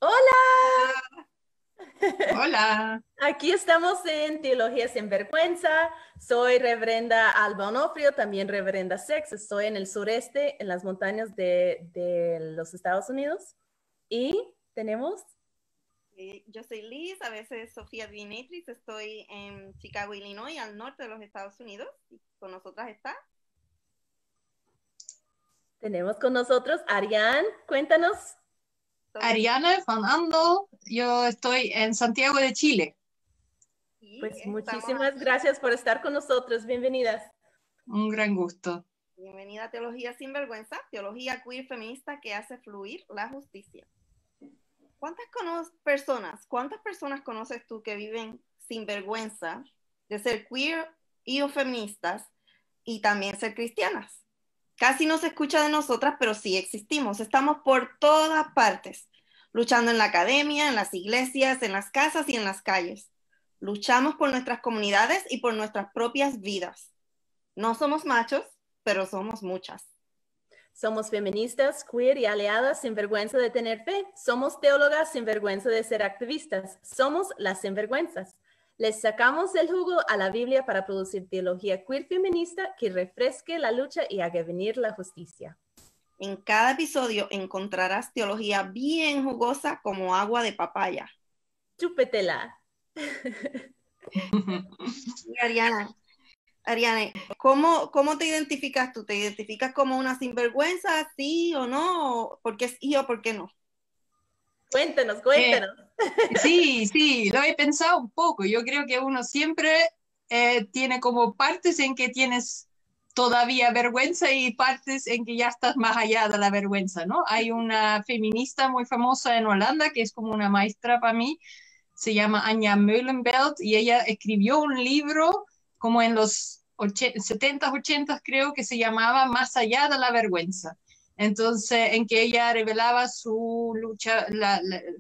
Hola, Hola, hola. aquí estamos en Teología sin Vergüenza. Soy Reverenda Alba Onofrio, también Reverenda Sex. Estoy en el sureste, en las montañas de los Estados Unidos. Y tenemos, Yo soy Liz, a veces Sofía Dimitriz, estoy en Chicago, Illinois, al norte de los Estados Unidos. Y con nosotras está. tenemos con nosotros Ariane. Cuéntanos. ¿Dónde está? Ariana Van Andel, yo estoy en Santiago de Chile. Y Pues estamos muchísimas aquí. gracias por estar con nosotros. Bienvenidas. Un gran gusto. Bienvenida a Teología sin Vergüenza, teología queer feminista que hace fluir la justicia. ¿Cuántas personas conoces tú que viven sin vergüenza de ser queer y o feministas y también ser cristianas? Casi no se escucha de nosotras, pero sí existimos. Estamos por todas partes, luchando en la academia, en las iglesias, en las casas y en las calles. Luchamos por nuestras comunidades y por nuestras propias vidas. No somos machos, pero somos muchas. Somos feministas, queer y aliadas sin vergüenza de tener fe. Somos teólogas sin vergüenza de ser activistas. Somos las sinvergüenzas. Les sacamos el jugo a la Biblia para producir teología queer feminista que refresque la lucha y haga venir la justicia. En cada episodio encontrarás teología bien jugosa como agua de papaya. Chúpetela. Y Ariane, ¿cómo te identificas tú? ¿Te identificas como una sinvergüenza, sí o no? ¿Por qué sí o por qué no? Cuéntanos, Eh, cuéntanos. sí, lo he pensado un poco. Yo creo que uno siempre tiene como partes en que tienes todavía vergüenza y partes en que ya estás más allá de la vergüenza, ¿no? Hay una feminista muy famosa en Holanda que es como una maestra para mí, se llama Anja Meulenbelt y ella escribió un libro como en los 70s, 80s creo que se llamaba Más allá de la vergüenza. Entonces, en que ella revelaba su lucha,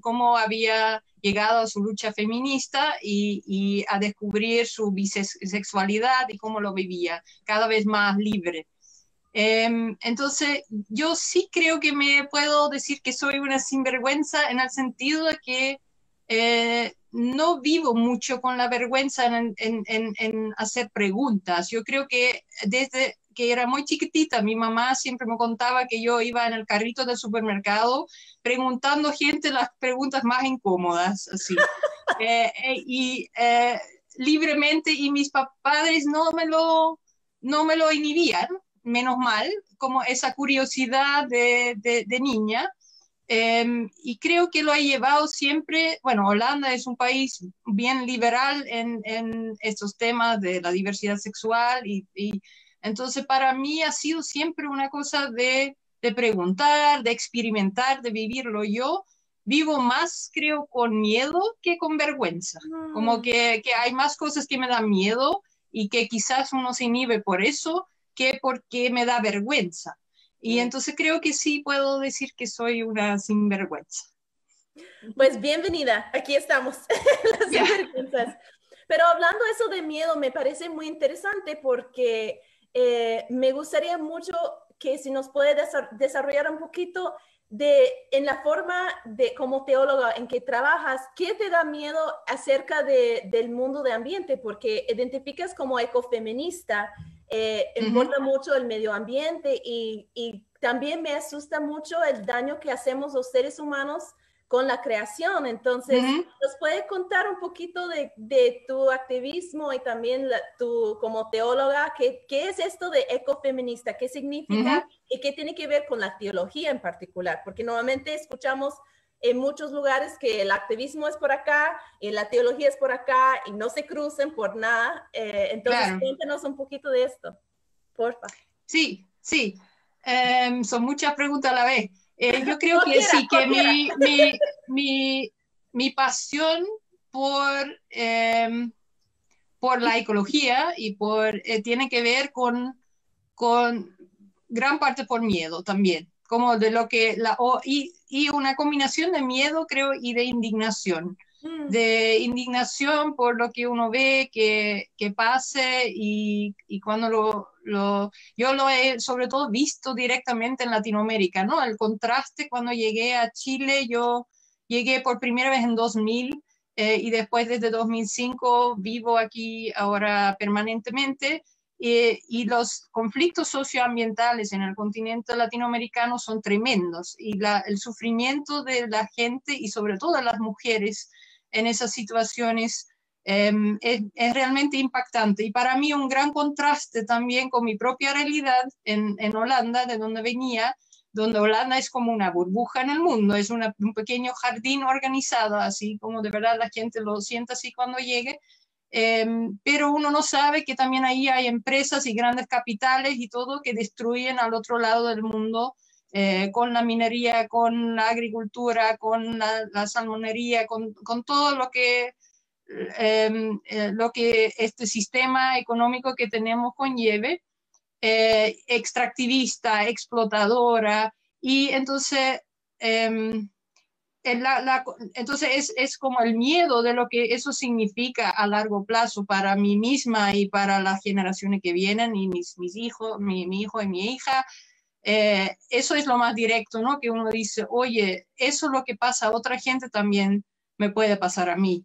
cómo había llegado a su lucha feminista y a descubrir su bisexualidad y cómo lo vivía, cada vez más libre. Entonces, yo sí creo que me puedo decir que soy una sinvergüenza en el sentido de que no vivo mucho con la vergüenza en hacer preguntas. Yo creo que desde que era muy chiquitita, mi mamá siempre me contaba que yo iba en el carrito del supermercado preguntando gente las preguntas más incómodas, así. Y libremente, y mis padres no me lo inhibían, menos mal, como esa curiosidad de niña. Y creo que lo ha llevado siempre, bueno, Holanda es un país bien liberal en estos temas de la diversidad sexual y entonces para mí ha sido siempre una cosa de preguntar, de experimentar, de vivirlo. Yo vivo más, creo, con miedo que con vergüenza. Como Mm. que hay más cosas que me dan miedo y que quizás uno se inhibe por eso que porque me da vergüenza. Y Mm. entonces creo que sí puedo decir que soy una sinvergüenza. Pues bienvenida, aquí estamos, las Ya. sinvergüenzas. Pero hablando eso de miedo, me parece muy interesante porque me gustaría mucho que si nos puede desarrollar un poquito en la forma de como teóloga en que trabajas, ¿qué te da miedo acerca del mundo de ambiente? Porque identificas como ecofeminista, Ujú, importa mucho el medio ambiente y también me asusta mucho el daño que hacemos los seres humanos con la creación. Entonces, ujú, ¿nos puede contar un poquito de tu activismo y también tu como teóloga? ¿Qué es esto de ecofeminista? ¿Qué significa ujú. y qué tiene que ver con la teología en particular? Porque normalmente escuchamos en muchos lugares que el activismo es por acá y la teología es por acá y no se crucen por nada. Entonces, Claro, cuéntanos un poquito de esto, porfa. sí, sí. Son muchas preguntas a la vez. Yo creo que Cualquiera, sí, que cualquiera. mi pasión por, por la ecología y tiene que ver con gran parte por miedo también, como de lo que y una combinación de miedo, creo, y Mm, de indignación por lo que uno ve que pase y cuando yo lo he sobre todo visto directamente en Latinoamérica, ¿no? El contraste cuando llegué a Chile, yo Llegué por primera vez en 2000 y después desde 2005 vivo aquí ahora permanentemente. Y los conflictos socioambientales en el continente latinoamericano son tremendos y el sufrimiento de la gente y sobre todo de las mujeres en esas situaciones es realmente impactante. Y para mí un gran contraste también con mi propia realidad en Holanda, de donde venía, donde Holanda es como una burbuja en el mundo, es un pequeño jardín organizado, así como de verdad la gente lo siente así cuando llegue. Pero uno no sabe que también ahí hay empresas y grandes capitales y todo que destruyen al otro lado del mundo con la minería, con la agricultura, con la salmonería, con todo lo que este sistema económico que tenemos conlleve, extractivista, explotadora, y entonces... entonces es como el miedo de lo que eso significa a largo plazo para mí misma y para las generaciones que vienen y mis hijos, mi hijo y mi hija. Eso es lo más directo, ¿no? Que uno dice, oye, eso es lo que pasa a otra gente también me puede pasar a mí.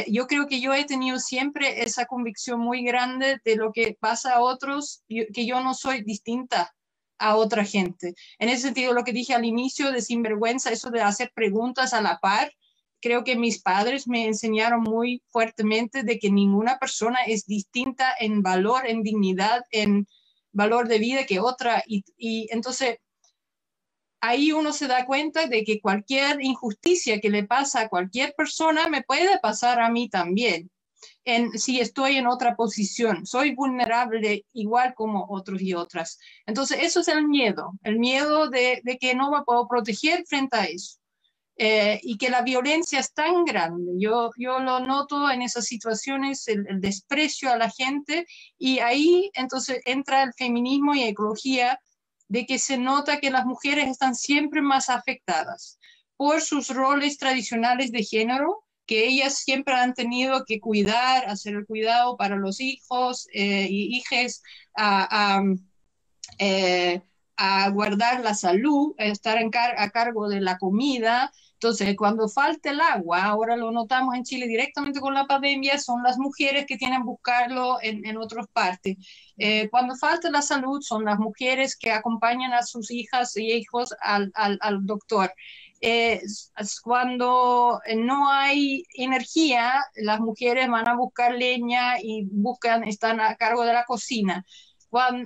Yo creo que yo he tenido siempre esa convicción muy grande de lo que pasa a otros, que yo no soy distinta a otra gente. En ese sentido, lo que dije al inicio de sinvergüenza, eso de hacer preguntas a la par, creo que mis padres me enseñaron muy fuertemente de que ninguna persona es distinta en valor, en dignidad, en valor de vida que otra. Y entonces ahí uno se da cuenta de que cualquier injusticia que le pasa a cualquier persona me puede pasar a mí también. Si estoy en otra posición, soy vulnerable igual como otros y otras. Entonces, eso es el miedo de que no me puedo proteger frente a eso. Y que la violencia es tan grande. Yo lo noto en esas situaciones, el desprecio a la gente, y ahí entonces entra el feminismo y ecología, de que se nota que las mujeres están siempre más afectadas por sus roles tradicionales de género, que ellas siempre han tenido que cuidar, hacer el cuidado para los hijos y hijas, a, a, a guardar la salud, a estar a cargo de la comida. Entonces, cuando falta el agua, ahora lo notamos en Chile directamente con la pandemia, son las mujeres que tienen que buscarlo en otras partes. Cuando falta la salud, son las mujeres que acompañan a sus hijas y hijos al doctor. Cuando no hay energía, las mujeres van a buscar leña y están a cargo de la cocina.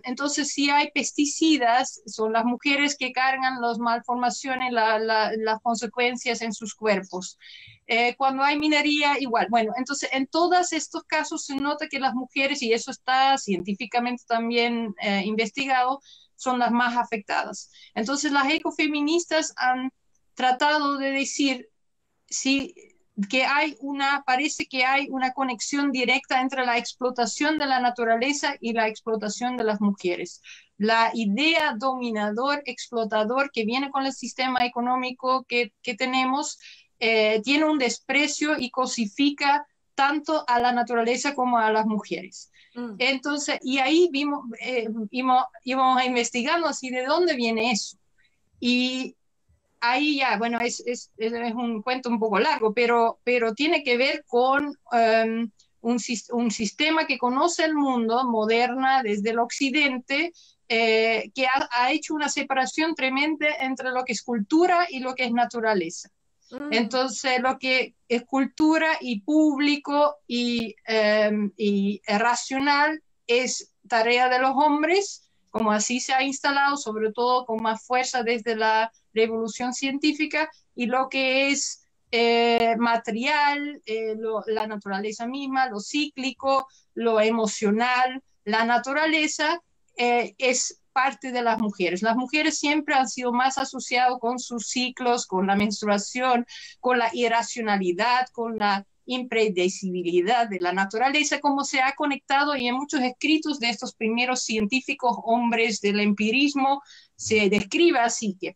Entonces, si hay pesticidas, son las mujeres que cargan las malformaciones, las consecuencias en sus cuerpos. Cuando hay minería, igual. Bueno, entonces, en todos estos casos se nota que las mujeres, y eso está científicamente también investigado, son las más afectadas. Entonces, las ecofeministas han tratado de decir si parece que hay una conexión directa entre la explotación de la naturaleza y la explotación de las mujeres. La idea dominador, explotador que viene con el sistema económico que tenemos, tiene un desprecio y cosifica tanto a la naturaleza como a las mujeres. Entonces, y ahí íbamos investigando así de dónde viene eso. Y ahí ya, bueno, es un cuento un poco largo, pero tiene que ver con un sistema que conoce el mundo moderna desde el occidente, que ha hecho una separación tremenda entre lo que es cultura y lo que es naturaleza. Entonces, lo que es cultura y público y racional es tarea de los hombres, como así se ha instalado, sobre todo con más fuerza desde la revolución científica, y lo que es material, la naturaleza misma, lo cíclico, lo emocional, la naturaleza es parte de las mujeres. Las mujeres siempre han sido más asociadas con sus ciclos, con la menstruación, con la irracionalidad, con la impredecibilidad de la naturaleza, como se ha conectado, y en muchos escritos de estos primeros científicos hombres del empirismo se describe así, que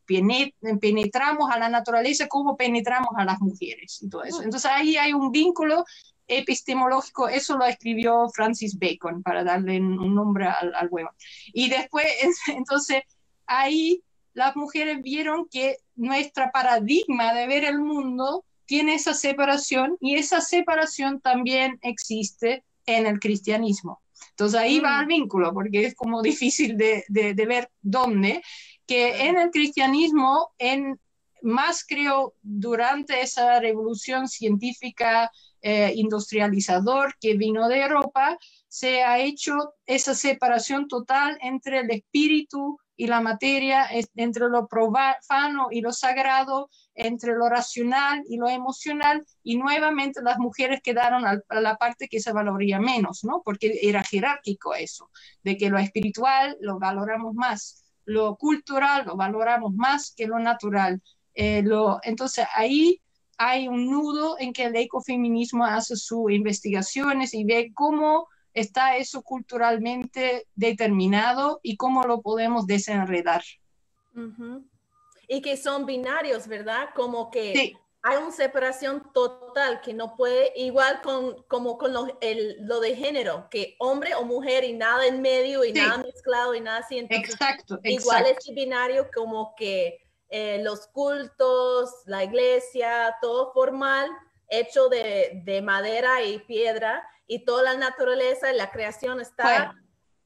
penetramos a la naturaleza como penetramos a las mujeres y todo eso. Entonces ahí hay un vínculo epistemológico, eso lo escribió Francis Bacon, para darle un nombre al huevo. Y después, entonces, ahí las mujeres vieron que nuestra paradigma de ver el mundo tiene esa separación y esa separación también existe en el cristianismo. Entonces ahí va el vínculo, porque es como difícil de ver dónde, que en el cristianismo, más creo durante esa revolución científica industrializador que vino de Europa, se ha hecho esa separación total entre el espíritu y la materia, entre lo profano y lo sagrado, entre lo racional y lo emocional, y nuevamente las mujeres quedaron a la parte que se valoría menos, ¿no? Porque era jerárquico eso, de que lo espiritual lo valoramos más, lo cultural lo valoramos más que lo natural. Entonces ahí hay un nudo en que el ecofeminismo hace sus investigaciones y ve cómo está eso culturalmente determinado y cómo lo podemos desenredar. Y que son binarios, ¿verdad? Como que sí. Hay una separación total que no puede, igual como con lo de género, que hombre o mujer y nada en medio y sí. nada mezclado y nada así. Entonces, exacto. Igual es binario como que los cultos, la iglesia, todo formal, hecho de madera y piedra, y toda la naturaleza y la creación está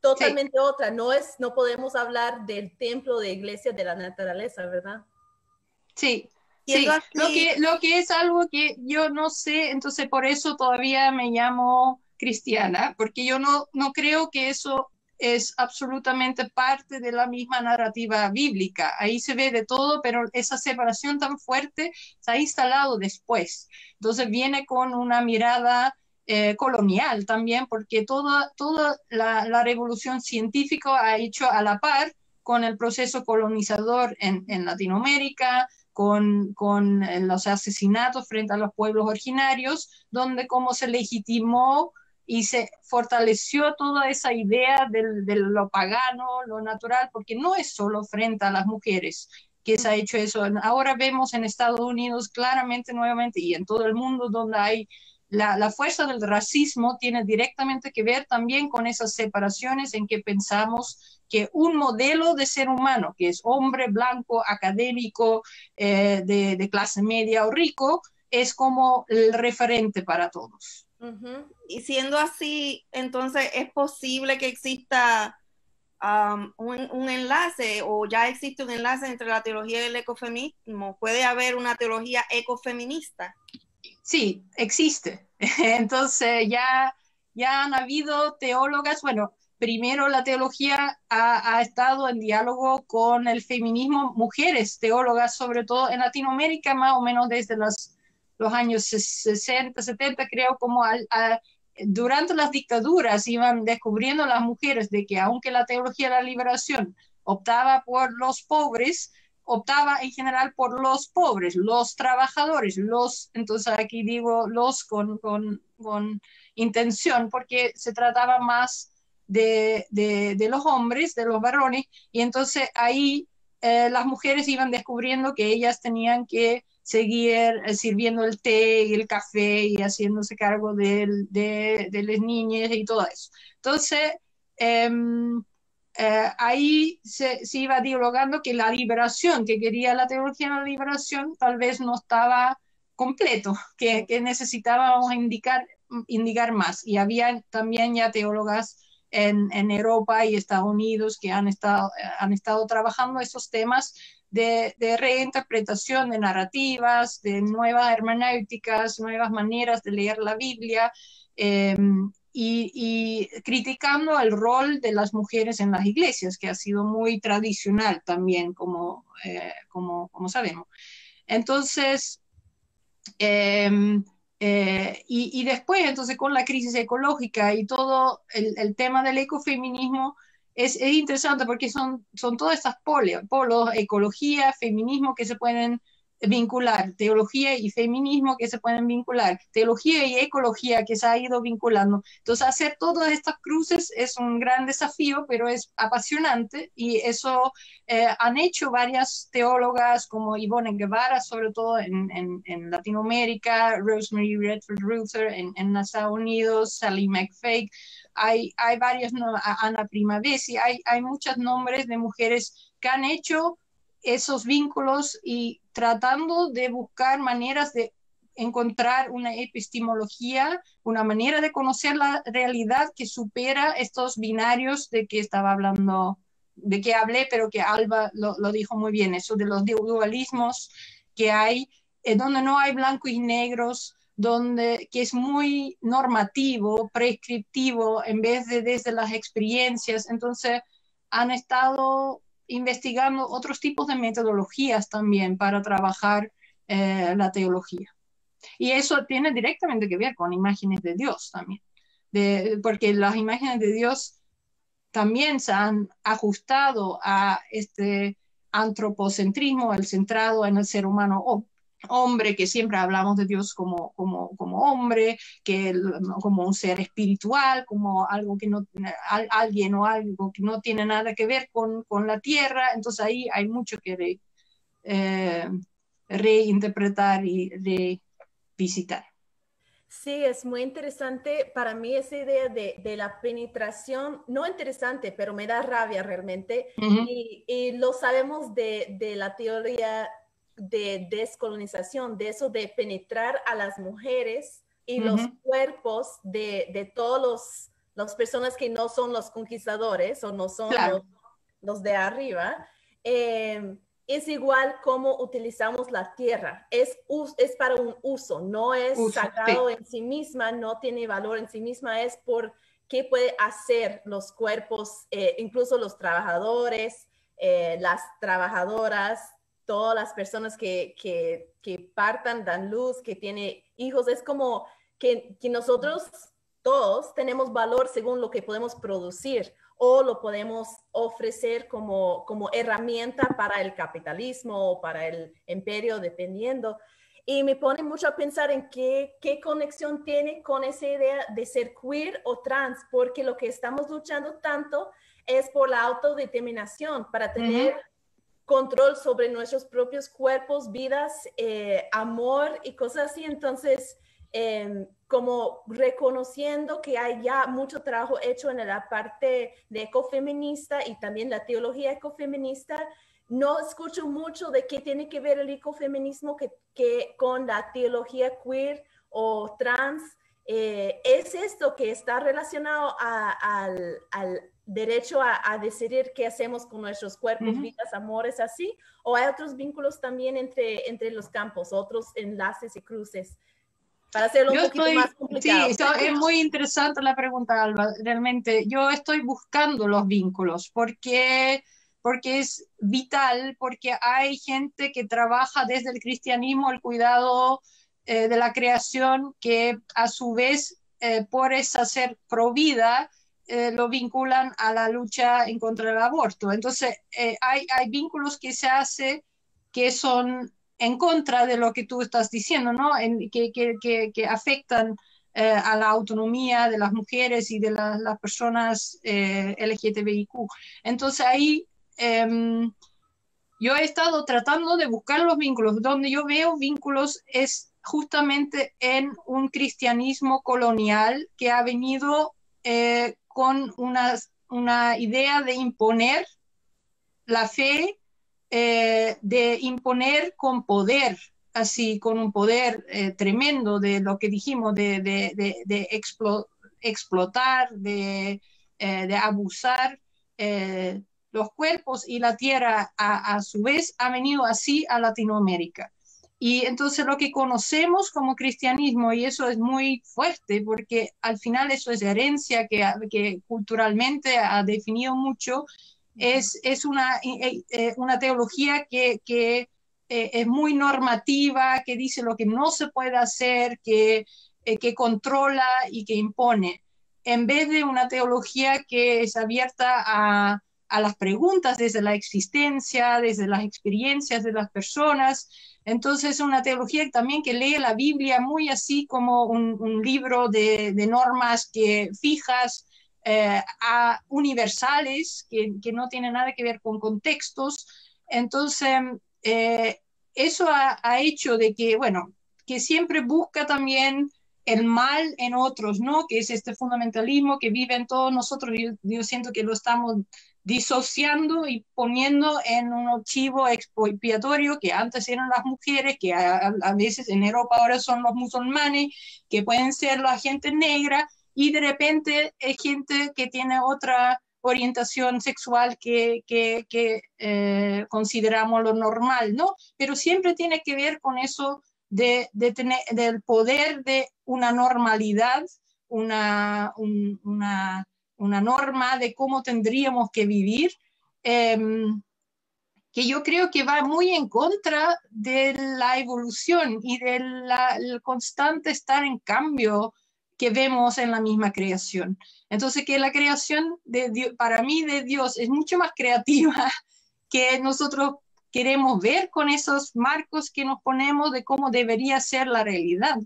totalmente otra. No podemos hablar del templo de iglesia de la naturaleza, ¿verdad? Sí. Sí, lo que es algo que yo no sé, entonces por eso todavía me llamo cristiana, porque yo no creo que eso es absolutamente parte de la misma narrativa bíblica. Ahí se ve de todo, pero esa separación tan fuerte se ha instalado después. Entonces viene con una mirada colonial también, porque toda la revolución científica ha hecho a la par con el proceso colonizador en Latinoamérica, con los asesinatos frente a los pueblos originarios, donde como se legitimó y se fortaleció toda esa idea de lo pagano, lo natural, porque no es solo frente a las mujeres que se ha hecho eso. Ahora vemos en Estados Unidos claramente nuevamente y en todo el mundo donde hay la fuerza del racismo tiene directamente que ver también con esas separaciones en que pensamos que un modelo de ser humano, que es hombre blanco, académico, de clase media o rico, es como el referente para todos. Y siendo así, entonces es posible que exista un enlace, o ya existe un enlace entre la teología y el ecofeminismo. ¿Puede haber una teología ecofeminista? Sí, existe. Entonces ya han habido teólogas, bueno, primero la teología ha estado en diálogo con el feminismo, mujeres teólogas, sobre todo en Latinoamérica, más o menos desde los años 60, 70, creo, como durante las dictaduras iban descubriendo las mujeres de que aunque la teología de la liberación optaba por los pobres, optaba en general por los pobres, los trabajadores, entonces aquí digo los con intención, porque se trataba más de los hombres, de los varones, y entonces ahí las mujeres iban descubriendo que ellas tenían que seguir sirviendo el té y el café y haciéndose cargo de las niñas y todo eso. Entonces, ahí se iba dialogando que la liberación que quería la teología de la liberación tal vez no estaba completo, que necesitábamos indicar más. Y había también ya teólogas en Europa y Estados Unidos que han estado trabajando esos temas de reinterpretación de narrativas, de nuevas hermenéuticas, nuevas maneras de leer la Biblia, y criticando el rol de las mujeres en las iglesias, que ha sido muy tradicional también, como sabemos. Entonces, y después, entonces, con la crisis ecológica y todo el tema del ecofeminismo, es interesante porque son todas estas polos, ecología, feminismo, que se pueden vincular, teología y feminismo que se pueden vincular, teología y ecología que se ha ido vinculando. Entonces, hacer todas estas cruces es un gran desafío, pero es apasionante, y eso han hecho varias teólogas como Ivonne Guevara, sobre todo en Latinoamérica, Rosemary Redford Ruther en Estados Unidos, Sally McFaig. Hay varios, Ana Primavesi, hay muchos nombres de mujeres que han hecho esos vínculos y tratando de buscar maneras de encontrar una epistemología, una manera de conocer la realidad que supera estos binarios de que estaba hablando, de que hablé, pero que Alba lo dijo muy bien, eso de los dualismos que hay, donde no hay blancos y negros, que es muy normativo, prescriptivo, en vez de desde las experiencias. Entonces, han estado investigando otros tipos de metodologías también para trabajar la teología. Y eso tiene directamente que ver con imágenes de Dios también, porque las imágenes de Dios también se han ajustado a este antropocentrismo, el centrado en el ser humano hombre, que siempre hablamos de Dios como hombre, como un ser espiritual, como algo que no, alguien o algo que no tiene nada que ver con la tierra. Entonces ahí hay mucho que reinterpretar y revisitar. Sí, es muy interesante para mí esa idea de la penetración, no interesante, pero me da rabia realmente. Y lo sabemos de la teoría de descolonización, de eso de penetrar a las mujeres y los cuerpos de todos las personas que no son los conquistadores o no son los de arriba. Es igual como utilizamos la tierra. Es para un uso, no es sagrado en sí misma, no tiene valor en sí misma, es por qué puede hacer los cuerpos, incluso los trabajadores, las trabajadoras, todas las personas que partan, dan luz, que tienen hijos. Es como que nosotros todos tenemos valor según lo que podemos producir o lo podemos ofrecer como herramienta para el capitalismo o para el imperio, dependiendo. Y me pone mucho a pensar en qué conexión tiene con esa idea de ser queer o trans, porque lo que estamos luchando tanto es por la autodeterminación, para tener control sobre nuestros propios cuerpos, vidas, amor y cosas así. Entonces, como reconociendo que hay ya mucho trabajo hecho en la parte de ecofeminista y también la teología ecofeminista, no escucho mucho de qué tiene que ver el ecofeminismo que con la teología queer o trans. ¿Es esto que está relacionado al derecho a decidir qué hacemos con nuestros cuerpos, vidas, amores, así? ¿O hay otros vínculos también entre los campos, otros enlaces y cruces? Para hacerlo un poquito más complicado. Sí, es muy interesante la pregunta, Alba. Realmente, yo estoy buscando los vínculos porque es vital, porque hay gente que trabaja desde el cristianismo el cuidado de la creación, que a su vez, por esa ser provida, lo vinculan a la lucha en contra del aborto. Entonces, hay vínculos que se hacen que son en contra de lo que tú estás diciendo, ¿no? Que afectan a la autonomía de las mujeres y de las personas LGTBIQ. Entonces ahí yo he estado tratando de buscar los vínculos. Donde yo veo vínculos es justamente en un cristianismo colonial que ha venido con una idea de imponer la fe, de imponer con poder, así con un poder tremendo de lo que dijimos, de explotar, de abusar los cuerpos y la tierra a su vez ha venido así a Latinoamérica. Y entonces lo que conocemos como cristianismo, y eso es muy fuerte porque al final eso es herencia que culturalmente ha definido mucho, es una teología que es muy normativa, que dice lo que no se puede hacer, que controla y que impone, en vez de una teología que es abierta a las preguntas desde la existencia, desde las experiencias de las personas. Entonces, una teología también que lee la Biblia muy así como un libro de normas fijas, universales, que no tienen nada que ver con contextos. Entonces, eso ha hecho de que, bueno, que siempre busca también el mal en otros, ¿no? Que es este fundamentalismo que vive en todos nosotros. Yo siento que lo estamos disociando y poniendo en un chivo expiatorio que antes eran las mujeres, que a veces en Europa ahora son los musulmanes, que pueden ser la gente negra, y de repente es gente que tiene otra orientación sexual que consideramos lo normal, ¿no? Pero siempre tiene que ver con eso del poder de una normalidad, una norma de cómo tendríamos que vivir, que yo creo que va muy en contra de la evolución y del constante estar en cambio que vemos en la misma creación. Entonces, que la creación de Dios, para mí de Dios es mucho más creativa que nosotros queremos ver con esos marcos que nos ponemos de cómo debería ser la realidad.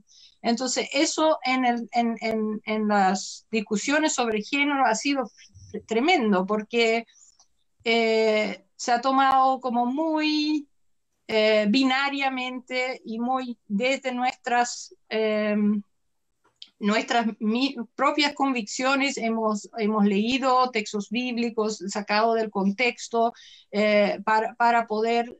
Entonces, eso en las discusiones sobre género ha sido tremendo, porque se ha tomado como muy binariamente y muy desde nuestras propias convicciones hemos leído textos bíblicos sacados del contexto para poder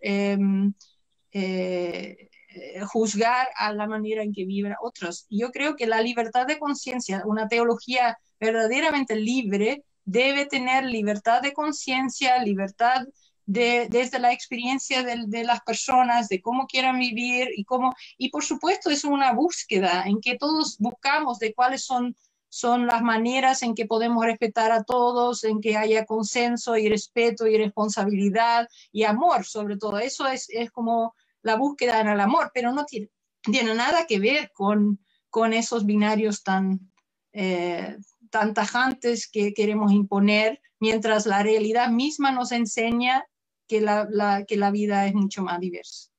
juzgar a la manera en que viven otros. Yo creo que la libertad de conciencia, una teología verdaderamente libre, debe tener libertad de conciencia, libertad desde la experiencia de las personas, de cómo quieran vivir y por supuesto es una búsqueda en que todos buscamos de cuáles son las maneras en que podemos respetar a todos, en que haya consenso y respeto y responsabilidad y amor, sobre todo. Eso es como la búsqueda en el amor, pero no tiene nada que ver con esos binarios tan tajantes que queremos imponer, mientras la realidad misma nos enseña que la vida es mucho más diversa.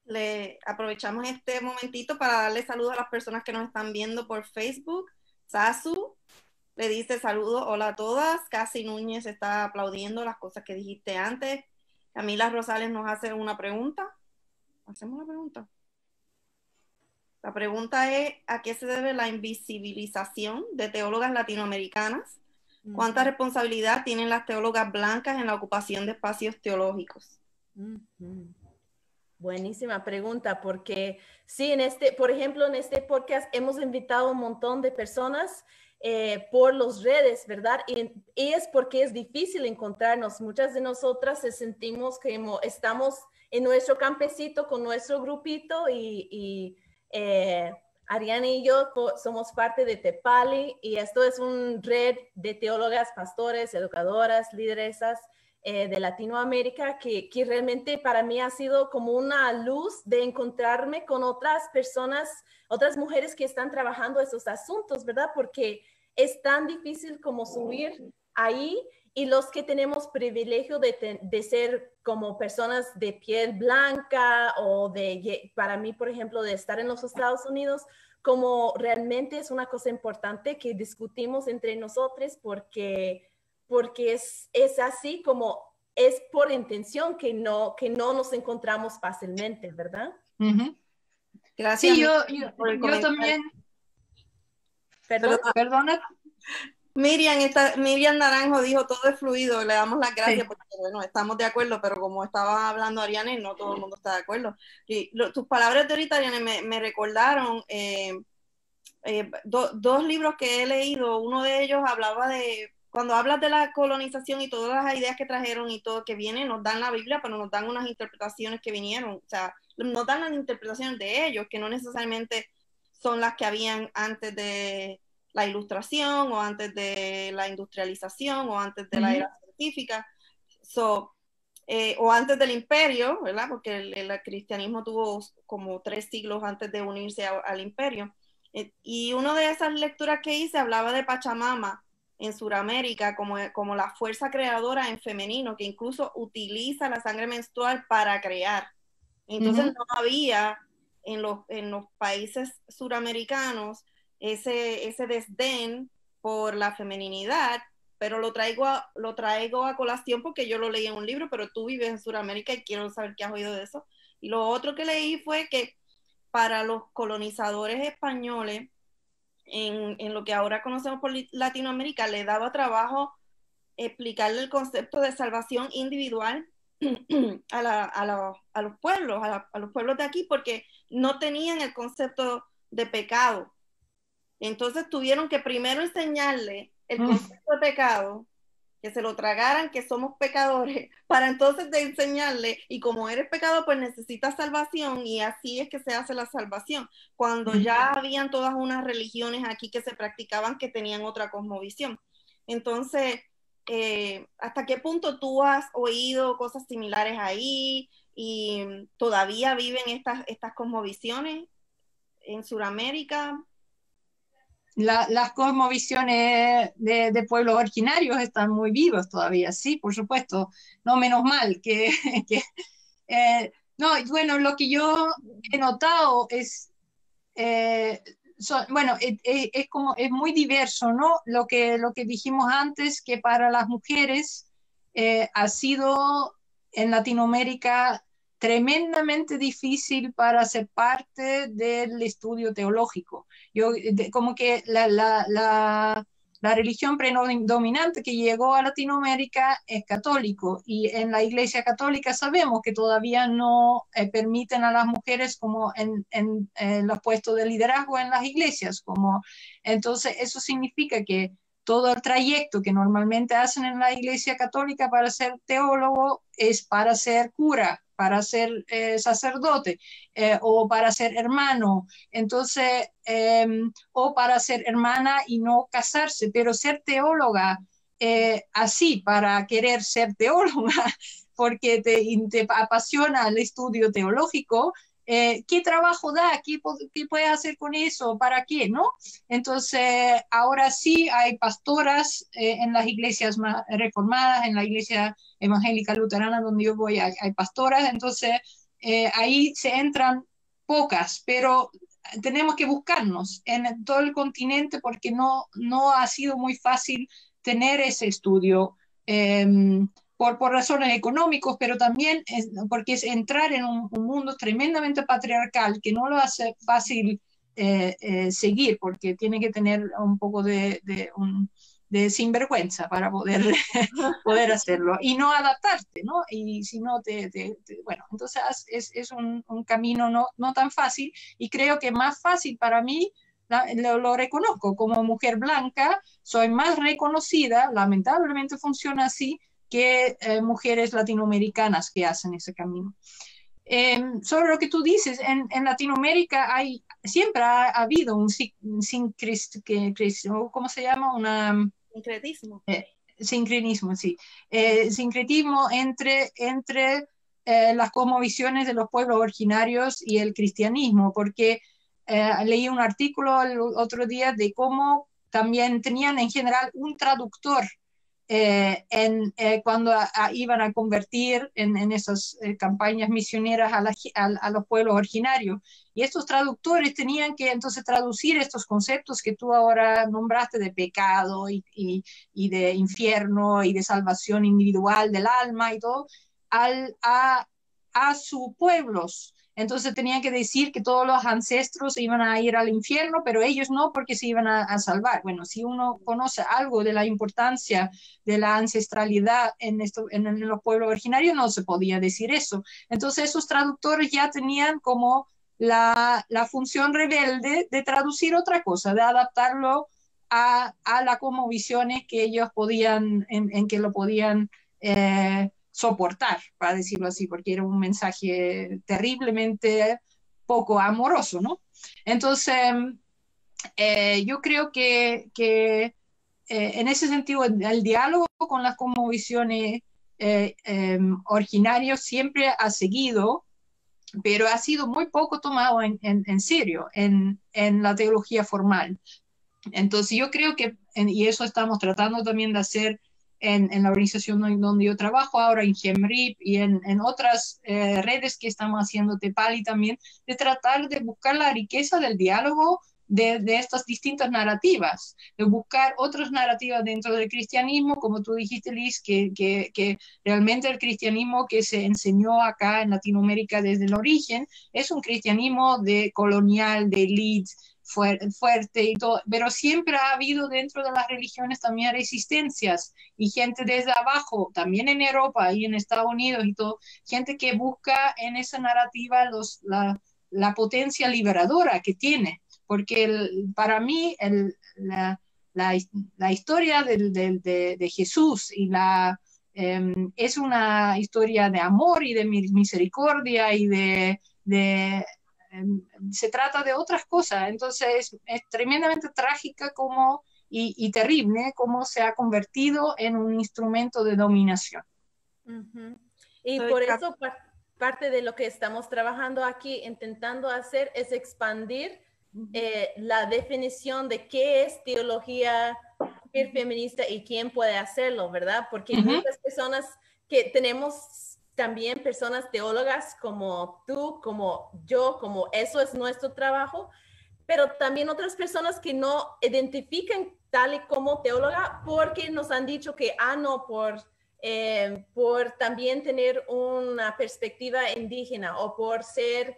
Le aprovechamos este momentito para darle saludos a las personas que nos están viendo por Facebook. Sasu le dice saludos, hola a todas. Casi Núñez está aplaudiendo las cosas que dijiste antes. Camila Rosales nos hace una pregunta. ¿Hacemos la pregunta? La pregunta es, ¿a qué se debe la invisibilización de teólogas latinoamericanas? ¿Cuánta responsabilidad tienen las teólogas blancas en la ocupación de espacios teológicos? Buenísima pregunta, porque sí, por ejemplo, en este podcast hemos invitado a un montón de personas por las redes, ¿verdad? Y es porque es difícil encontrarnos. Muchas de nosotras se sentimos que estamos en nuestro campecito con nuestro grupito y Ariane y yo somos parte de Tepali y esto es una red de teólogas, pastores, educadoras, lideresas de Latinoamérica que realmente para mí ha sido como una luz de encontrarme con otras personas, otras mujeres que están trabajando esos asuntos, ¿verdad? Porque es tan difícil como subir ahí y los que tenemos privilegio de ser como personas de piel blanca o para mí, por ejemplo, de estar en los Estados Unidos, como realmente es una cosa importante que discutimos entre nosotros porque es así como es por intención que no nos encontramos fácilmente, ¿verdad? Gracias. Sí, yo también. Perdona. Miriam Naranjo dijo todo es fluido, le damos las gracias Sí. porque bueno, estamos de acuerdo, pero como estaba hablando Ariane, no todo el mundo está de acuerdo. Y tus palabras de ahorita, Ariane, me recordaron dos libros que he leído. Uno de ellos hablaba de, cuando hablas de la colonización y todas las ideas que trajeron y todo que viene, nos dan la Biblia, pero nos dan unas interpretaciones que vinieron, o sea, nos dan las interpretaciones de ellos, que no necesariamente son las que habían antes de la ilustración o antes de la industrialización o antes de la era científica, o antes del imperio, ¿verdad? Porque el cristianismo tuvo como 3 siglos antes de unirse al imperio. Y una de esas lecturas que hice hablaba de Pachamama en Sudamérica como la fuerza creadora en femenino, que incluso utiliza la sangre menstrual para crear. Entonces no había en los países suramericanos ese desdén por la femeninidad, pero lo traigo a colación porque yo lo leí en un libro, pero tú vives en Sudamérica y quiero saber qué has oído de eso. Y lo otro que leí fue que para los colonizadores españoles, en lo que ahora conocemos por Latinoamérica, le daba trabajo explicarle el concepto de salvación individual a los pueblos, a los pueblos de aquí, porque no tenían el concepto de pecado. Entonces tuvieron que primero enseñarle el concepto de pecado, que se lo tragaran, que somos pecadores, para entonces de enseñarle, y como eres pecador, pues necesitas salvación, y así es que se hace la salvación. Cuando ya habían todas unas religiones aquí que se practicaban que tenían otra cosmovisión. Entonces, ¿hasta qué punto tú has oído cosas similares ahí y todavía viven estas cosmovisiones en Sudamérica? Las cosmovisiones de pueblos originarios están muy vivas todavía, sí, por supuesto. No, menos mal que no, bueno, lo que yo he notado es, bueno, como, es muy diverso, ¿no? Lo que dijimos antes, que para las mujeres ha sido en Latinoamérica tremendamente difícil para ser parte del estudio teológico. Como que la religión predominante que llegó a Latinoamérica es católico, y en la Iglesia Católica sabemos que todavía no permiten a las mujeres como en los puestos de liderazgo en las iglesias. Entonces eso significa que todo el trayecto que normalmente hacen en la Iglesia Católica para ser teólogo es para ser cura, para ser sacerdote, o para ser hermano, entonces, o para ser hermana y no casarse, pero ser teóloga, así, para querer ser teóloga, porque te apasiona el estudio teológico, ¿qué trabajo da? ¿Qué puedes hacer con eso? ¿Para qué? ¿No? Entonces, ahora sí hay pastoras en las iglesias más reformadas, en la iglesia evangélica luterana donde yo voy, hay pastoras, entonces ahí se entran pocas, pero tenemos que buscarnos en todo el continente porque no ha sido muy fácil tener ese estudio. Por razones económicas, pero también porque es entrar en un mundo tremendamente patriarcal que no lo hace fácil seguir, porque tiene que tener un poco de sinvergüenza para poder hacerlo y no adaptarte, ¿no? Y si no, bueno, entonces es un camino no tan fácil, y creo que más fácil para mí. Lo reconozco como mujer blanca, soy más reconocida, lamentablemente funciona así, que mujeres latinoamericanas que hacen ese camino. Sobre lo que tú dices, en Latinoamérica siempre ha habido un ¿cómo se llama? Sincretismo. Sincretismo, sí. Sincretismo entre las cosmovisiones de los pueblos originarios y el cristianismo, porque leí un artículo el otro día de cómo también tenían en general un traductor cuando iban a convertir en esas campañas misioneras a los pueblos originarios. Y estos traductores tenían que entonces traducir estos conceptos que tú ahora nombraste de pecado y de infierno y de salvación individual del alma y todo, a sus pueblos. Entonces tenían que decir que todos los ancestros iban a ir al infierno, pero ellos no, porque se iban a salvar. Bueno, si uno conoce algo de la importancia de la ancestralidad en los pueblos originarios, no se podía decir eso. Entonces esos traductores ya tenían como la función rebelde de traducir otra cosa, de adaptarlo a las cosmovisiones que ellos podían, en que lo podían soportar, para decirlo así, porque era un mensaje terriblemente poco amoroso, ¿no? Entonces, yo creo que en ese sentido el diálogo con las cosmovisiones originarias siempre ha seguido, pero ha sido muy poco tomado en serio en la teología formal. Entonces yo creo que, y eso estamos tratando también de hacer en la organización donde yo trabajo ahora, en GEMRIP y en otras redes que estamos haciendo, TEPALI también, de tratar de buscar la riqueza del diálogo de estas distintas narrativas, de buscar otras narrativas dentro del cristianismo, como tú dijiste, Liz, que realmente el cristianismo que se enseñó acá en Latinoamérica desde el origen es un cristianismo colonial, de élite, fuerte y todo, pero siempre ha habido dentro de las religiones también resistencias y gente desde abajo, también en Europa y en Estados Unidos y todo, gente que busca en esa narrativa la potencia liberadora que tiene, porque para mí la historia de Jesús y es una historia de amor y de misericordia y se trata de otras cosas. Entonces es tremendamente trágica y terrible cómo se ha convertido en un instrumento de dominación. Uh-huh. Y por eso parte de lo que estamos trabajando aquí, intentando hacer, es expandir la definición de qué es teología queer feminista y quién puede hacerlo, ¿verdad? Porque hay muchas personas que tenemos también personas teólogas como tú, como yo, como eso es nuestro trabajo, pero también otras personas que no identifican tal y como teóloga porque nos han dicho que, no, por también tener una perspectiva indígena o por ser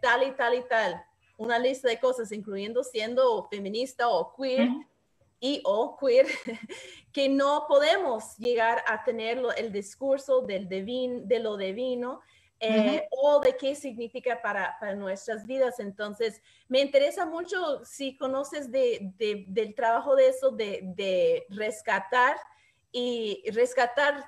tal y tal y tal, una lista de cosas, incluyendo siendo feminista o queer, o queer, que no podemos llegar a tener el discurso de lo divino o de qué significa para nuestras vidas. Entonces, me interesa mucho si conoces del trabajo de eso, de rescatar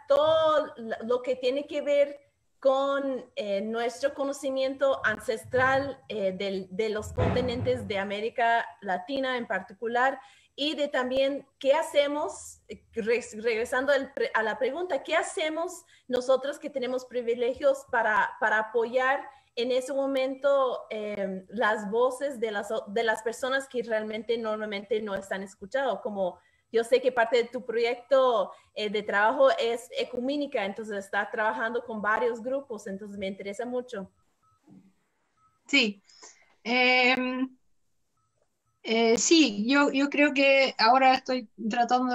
todo lo que tiene que ver con nuestro conocimiento ancestral de los continentes de América Latina en particular, y de también qué hacemos, regresando a la pregunta, ¿qué hacemos nosotros que tenemos privilegios para apoyar en ese momento las voces de las personas que realmente normalmente no están escuchadas? Como yo sé que parte de tu proyecto de trabajo es ecumínica, entonces está trabajando con varios grupos, entonces me interesa mucho. Sí. Sí, yo creo que ahora estoy tratando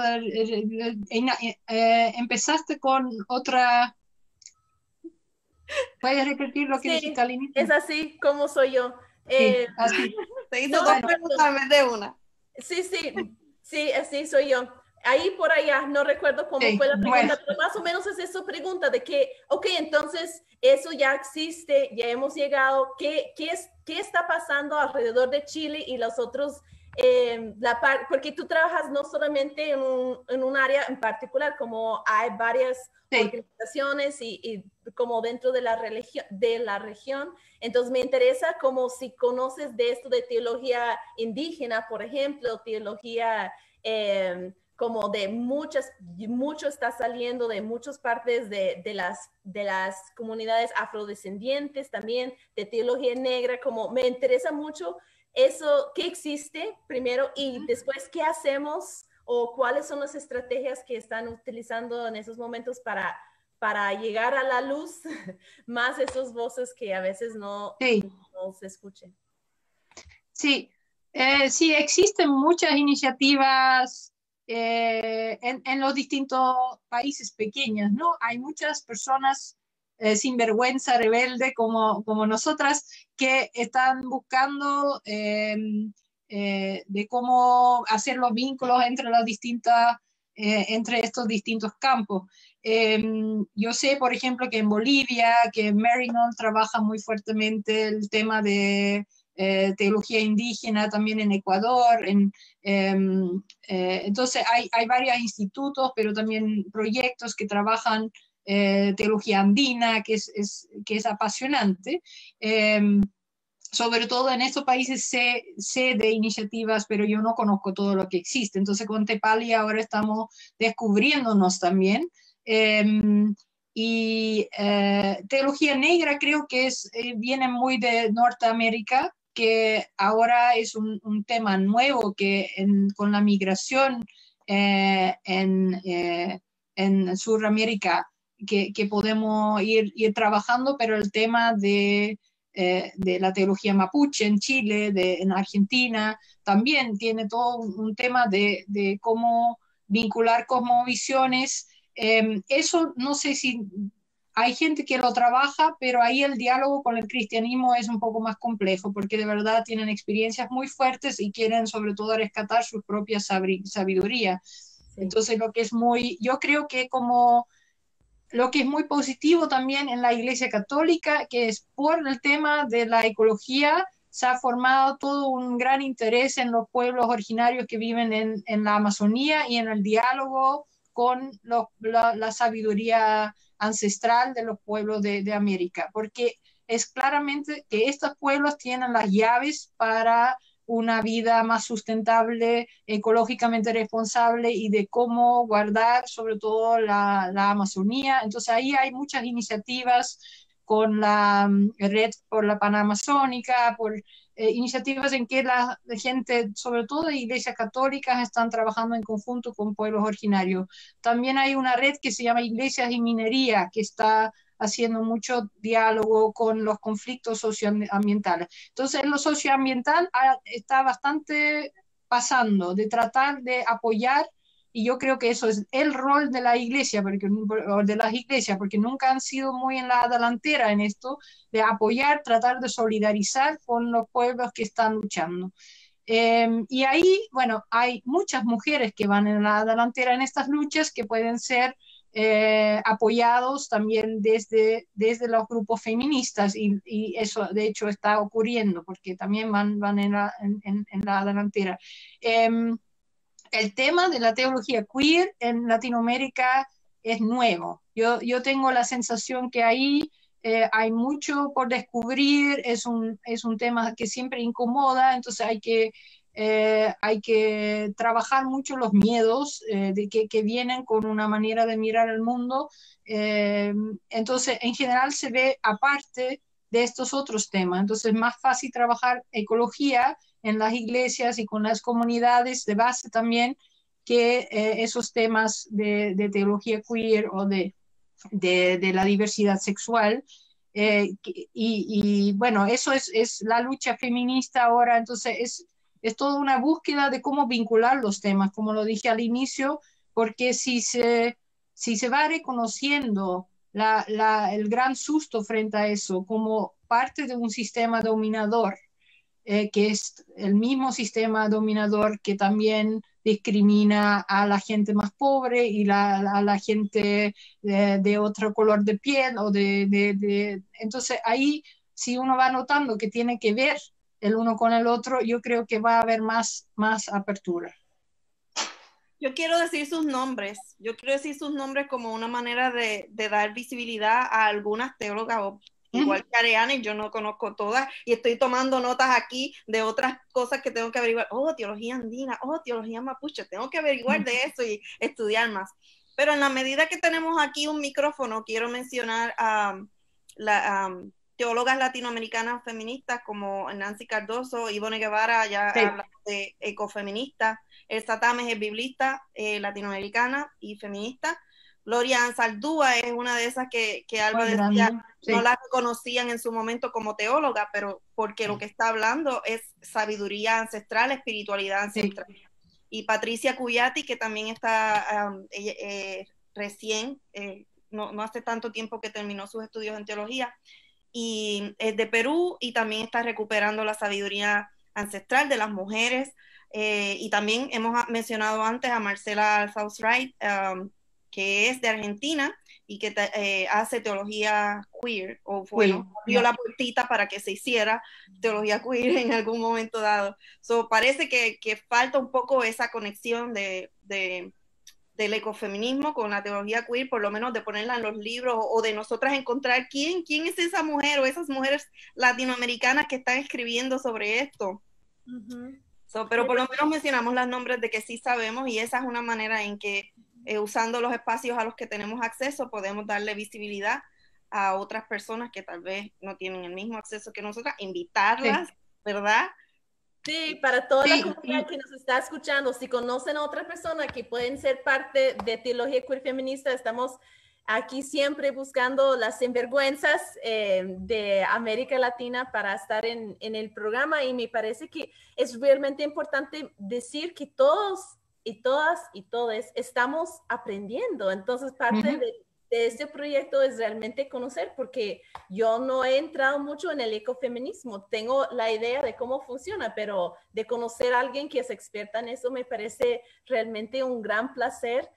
empezaste con otra. ¿Puedes repetir lo que dijiste al inicio? Es así como soy yo. Sí, así. Te hizo dos preguntas en vez de una. Sí, así soy yo. Ahí por allá, no recuerdo cómo fue la pregunta, pero más o menos es esa pregunta de que, ok, entonces eso ya existe, ya hemos llegado, ¿qué está pasando alrededor de Chile y los otros, porque tú trabajas no solamente en un área en particular, como hay varias organizaciones y como dentro de la región, entonces me interesa como si conoces de esto de teología indígena, por ejemplo, teología como de mucho está saliendo de muchas partes de las comunidades afrodescendientes, también de teología negra, como me interesa mucho eso, qué existe primero y después qué hacemos o cuáles son las estrategias que están utilizando en esos momentos para llegar a la luz más esas voces que a veces no se escuchen. Sí, sí, existen muchas iniciativas en los distintos países pequeños, ¿no? Hay muchas personas sin vergüenza, rebelde como nosotras, que están buscando de cómo hacer los vínculos entre entre estos distintos campos. Yo sé, por ejemplo, que en Bolivia, que Maryknoll trabaja muy fuertemente el tema de teología indígena, también en Ecuador. Entonces hay varios institutos, pero también proyectos que trabajan teología andina, que es apasionante. Sobre todo en estos países sé de iniciativas, pero yo no conozco todo lo que existe. Entonces con Tepali ahora estamos descubriéndonos también. Y teología negra creo que viene muy de Norteamérica, que ahora es un tema nuevo que con la migración en Sudamérica que podemos ir trabajando, pero el tema de la teología mapuche en Chile, en Argentina, también tiene todo un tema de cómo vincular cosmovisiones. Eso no sé si hay gente que lo trabaja, pero ahí el diálogo con el cristianismo es un poco más complejo, porque de verdad tienen experiencias muy fuertes y quieren sobre todo rescatar su propia sabiduría. Sí. Entonces, yo creo que como lo que es muy positivo también en la Iglesia Católica, que es por el tema de la ecología, se ha formado todo un gran interés en los pueblos originarios que viven en la Amazonía y en el diálogo con la sabiduría ancestral de los pueblos de América, porque es claramente que estos pueblos tienen las llaves para una vida más sustentable, ecológicamente responsable y de cómo guardar sobre todo la Amazonía. Entonces ahí hay muchas iniciativas con la Red por la Panamazónica, por iniciativas en que la gente, sobre todo de iglesias católicas, están trabajando en conjunto con pueblos originarios. También hay una red que se llama Iglesias y Minería, que está haciendo mucho diálogo con los conflictos socioambientales. Entonces, en lo socioambiental está bastante pasando de tratar de apoyar, y yo creo que eso es el rol de la iglesia, o de las iglesias, porque nunca han sido muy en la delantera en esto, de apoyar, tratar de solidarizar con los pueblos que están luchando. Y ahí, bueno, hay muchas mujeres que van en la delantera en estas luchas que pueden ser apoyados también desde los grupos feministas y eso de hecho está ocurriendo porque también van en la delantera. El tema de la teología queer en Latinoamérica es nuevo. Yo tengo la sensación que ahí hay mucho por descubrir, es un tema que siempre incomoda, entonces hay que trabajar mucho los miedos que vienen con una manera de mirar el mundo. Entonces, en general se ve aparte de estos otros temas. Entonces, es más fácil trabajar ecología en las iglesias y con las comunidades de base también que esos temas de teología queer o de la diversidad sexual. Bueno, eso es la lucha feminista ahora, entonces es toda una búsqueda de cómo vincular los temas, como lo dije al inicio, porque si se va reconociendo el gran susto frente a eso como parte de un sistema dominador, que es el mismo sistema dominador que también discrimina a la gente más pobre y a la gente de otro color de piel. Entonces ahí, si uno va notando que tiene que ver el uno con el otro, yo creo que va a haber más apertura. Yo quiero decir sus nombres. Yo quiero decir sus nombres como una manera de dar visibilidad a algunas teólogas, igual que Ariane, yo no conozco todas y estoy tomando notas aquí de otras cosas que tengo que averiguar. Oh, teología andina, oh, teología mapuche, tengo que averiguar de eso y estudiar más. Pero en la medida que tenemos aquí un micrófono, quiero mencionar a teólogas latinoamericanas feministas como Nancy Cardoso, Ivonne Guevara, ya habla de ecofeminista. Elsa Tames es biblista latinoamericana y feminista. Gloria Anzaldúa es una de esas que Alba decía, no la reconocían en su momento como teóloga, pero porque lo que está hablando es sabiduría ancestral, espiritualidad ancestral. Y Patricia Cuyati, que también está recién, no hace tanto tiempo que terminó sus estudios en teología, y es de Perú y también está recuperando la sabiduría ancestral de las mujeres. Y también hemos mencionado antes a Marcela Alfaus-Wright, que es de Argentina y que hace teología queer, o bueno, abrió la puertita para que se hiciera teología queer en algún momento dado. Parece que falta un poco esa conexión del ecofeminismo con la teología queer, por lo menos de ponerla en los libros o de nosotras encontrar quién es esa mujer o esas mujeres latinoamericanas que están escribiendo sobre esto. Pero por lo menos mencionamos los nombres de que sí sabemos y esa es una manera en que usando los espacios a los que tenemos acceso podemos darle visibilidad a otras personas que tal vez no tienen el mismo acceso que nosotras, invitarlas, ¿verdad? Sí, para toda la comunidad que nos está escuchando, si conocen a otra persona que pueden ser parte de Teología Queer Feminista, estamos aquí siempre buscando las sinvergüenzas de América Latina para estar en el programa, y me parece que es realmente importante decir que todos y todas y todes estamos aprendiendo. Entonces parte de este proyecto es realmente conocer, porque yo no he entrado mucho en el ecofeminismo. Tengo la idea de cómo funciona, pero de conocer a alguien que es experta en eso me parece realmente un gran placer.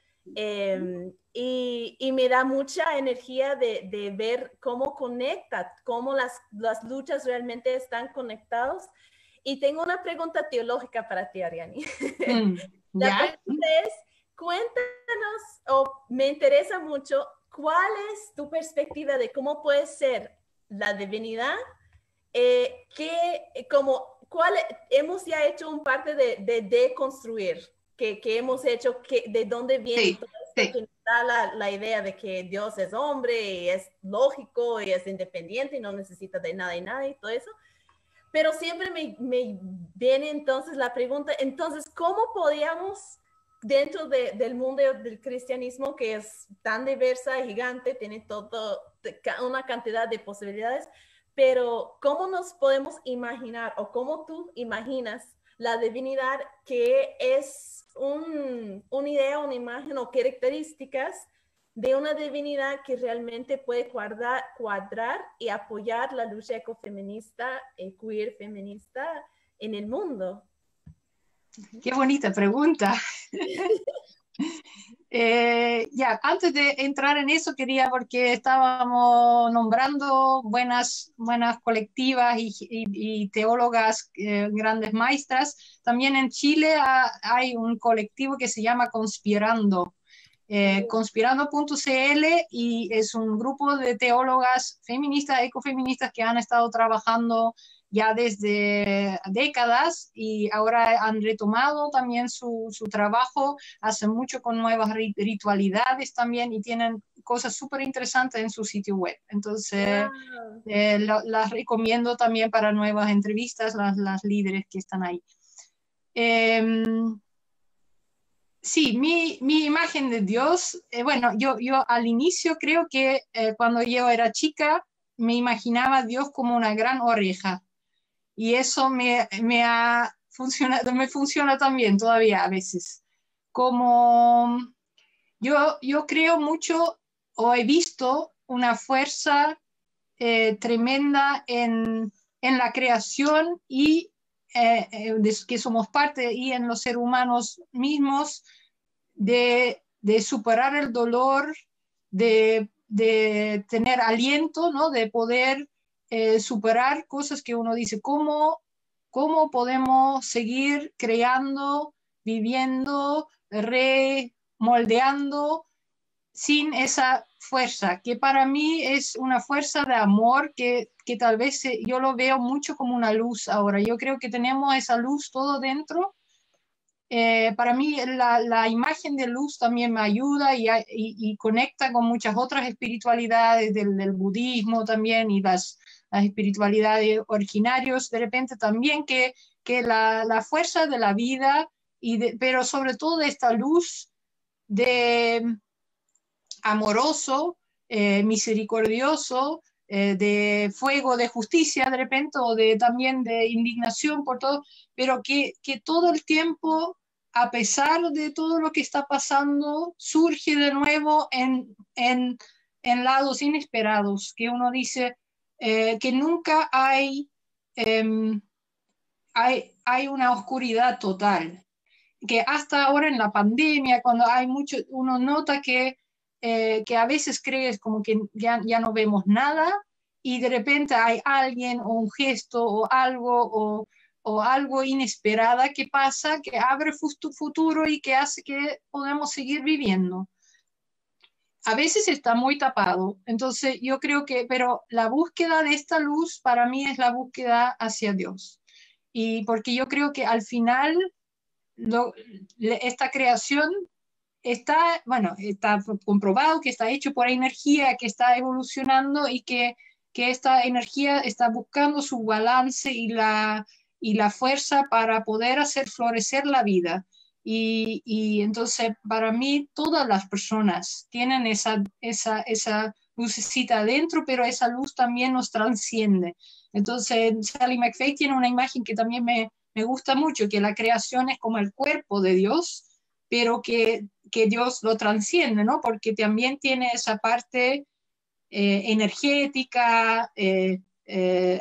Y me da mucha energía de ver cómo conecta, cómo las luchas realmente están conectadas. Y tengo una pregunta teológica para ti, Ariani. La ¿Ya? pregunta es, cuéntanos, o me interesa mucho, ¿cuál es tu perspectiva de cómo puede ser la divinidad? ¿Cuál, hemos ya hecho un parte de deconstruir, que hemos hecho, de dónde viene Sí, todo esto, sí. que nos da la idea de que Dios es hombre y es lógico y es independiente y no necesita de nada y nada y todo eso. Pero siempre me viene entonces la pregunta, entonces, ¿cómo podíamos, dentro del mundo del cristianismo, que es tan diversa, gigante, tiene una cantidad de posibilidades, pero cómo nos podemos imaginar, o cómo tú imaginas la divinidad, que es una idea, una imagen o características de una divinidad que realmente puede cuadrar y apoyar la lucha ecofeminista, queer feminista en el mundo? Qué bonita pregunta. Ya, antes de entrar en eso, quería, porque estábamos nombrando buenas colectivas y teólogas, grandes maestras. También en Chile hay un colectivo que se llama Conspirando, conspirando.cl, y es un grupo de teólogas feministas, ecofeministas, que han estado trabajando ya desde décadas y ahora han retomado también su trabajo, hacen mucho con nuevas ritualidades también y tienen cosas súper interesantes en su sitio web. Entonces, Wow. las recomiendo también para nuevas entrevistas, las líderes que están ahí. Sí, mi imagen de Dios, bueno, yo al inicio creo que cuando yo era chica me imaginaba a Dios como una gran oreja, y eso me funciona también todavía a veces. Como yo creo mucho, o he visto una fuerza tremenda en la creación y de que somos parte, y en los seres humanos mismos, de superar el dolor, de tener aliento, ¿no? De poder superar cosas que uno dice, ¿cómo podemos seguir creando, viviendo, remoldeando sin esa fuerza, que para mí es una fuerza de amor que tal vez yo lo veo mucho como una luz ahora? Yo creo que tenemos esa luz todo dentro. Para mí la imagen de luz también me ayuda y conecta con muchas otras espiritualidades del budismo también, y las espiritualidades originarios de repente también, que la fuerza de la vida, pero sobre todo de esta luz de amoroso, misericordioso, de fuego, de justicia de repente, o también de indignación por todo, pero que todo el tiempo, a pesar de todo lo que está pasando, surge de nuevo en lados inesperados, que uno dice que nunca hay una oscuridad total, que hasta ahora en la pandemia, cuando hay mucho, uno nota que a veces crees como que ya no vemos nada, y de repente hay alguien o un gesto o algo inesperada que pasa, que abre futuro y que hace que podamos seguir viviendo. A veces está muy tapado, entonces yo creo pero la búsqueda de esta luz para mí es la búsqueda hacia Dios. Y porque yo creo que al final esta creación está comprobado que está hecho por energía que está evolucionando, y que esta energía está buscando su balance y la fuerza para poder hacer florecer la vida. Y entonces, para mí, todas las personas tienen esa lucecita adentro, pero esa luz también nos transciende. Entonces, Sally McFay tiene una imagen que también me gusta mucho, que la creación es como el cuerpo de Dios, pero que Dios lo transciende, ¿no? Porque también tiene esa parte energética,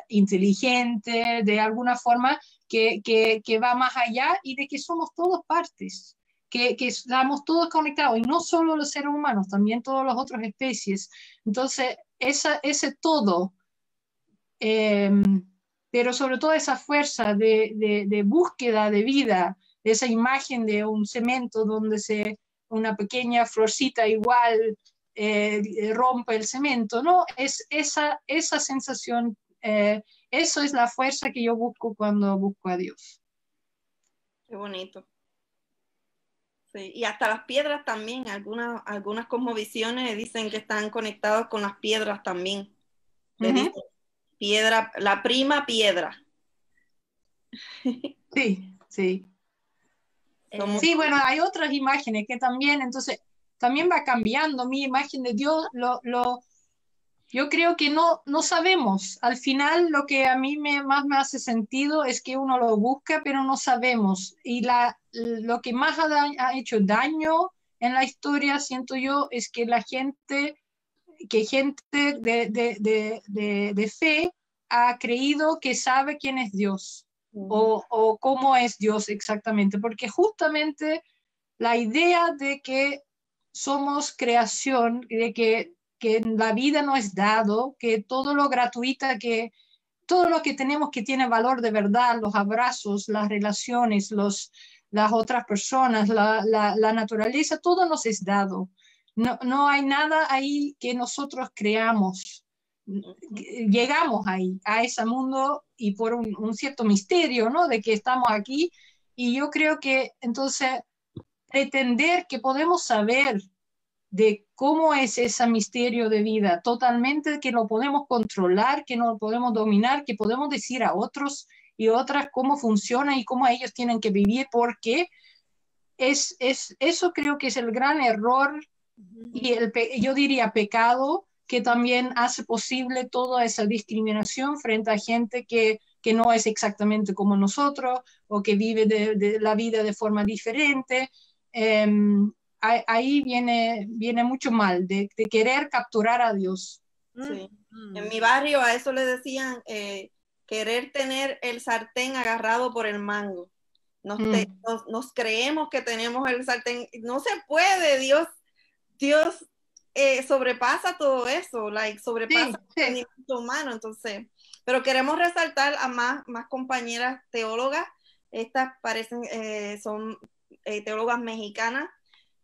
inteligente, de alguna forma, que va más allá y de que somos todos partes, que estamos todos conectados, y no solo los seres humanos, también todas las otras especies. Entonces, ese todo, eh, pero sobre todo esa fuerza de búsqueda de vida, esa imagen de un cemento donde una pequeña florcita igual rompe el cemento, ¿no? Es esa sensación, eso es la fuerza que yo busco cuando busco a Dios. Qué bonito. Sí, y hasta las piedras también, algunas cosmovisiones dicen que están conectados con las piedras también. Le dicen piedra, la prima piedra. Sí, sí. Somos- Sí, bueno, hay otras imágenes que también, entonces, también va cambiando mi imagen de Dios. Yo creo que no sabemos. Al final, lo que a mí más me hace sentido es que uno lo busca, pero no sabemos. Y lo que más ha hecho daño en la historia, siento yo, es que gente de fe ha creído que sabe quién es Dios o cómo es Dios exactamente, porque justamente la idea de que somos creación, de que la vida no es dado, que todo lo gratuita, que todo lo que tenemos que tiene valor de verdad, los abrazos, las relaciones, las otras personas, la naturaleza, todo nos es dado. No hay nada ahí que nosotros creamos. Llegamos ahí, a ese mundo, y por un cierto misterio, ¿no? De que estamos aquí. Y yo creo que entonces pretender que podemos saber de cómo es ese misterio de vida totalmente, que lo podemos controlar, que no lo podemos dominar, que podemos decir a otros y otras cómo funciona y cómo ellos tienen que vivir, porque eso creo que es el gran error y yo diría pecado, que también hace posible toda esa discriminación frente a gente que no es exactamente como nosotros o que vive de la vida de forma diferente. Ahí viene mucho mal de querer capturar a Dios. Sí. En mi barrio a eso le decían querer tener el sartén agarrado por el mango. Nos creemos que tenemos el sartén. No se puede, Dios sobrepasa todo eso, sobrepasa el entendimiento humano. Entonces, pero queremos resaltar a más compañeras teólogas. Estas parecen, son teólogas mexicanas.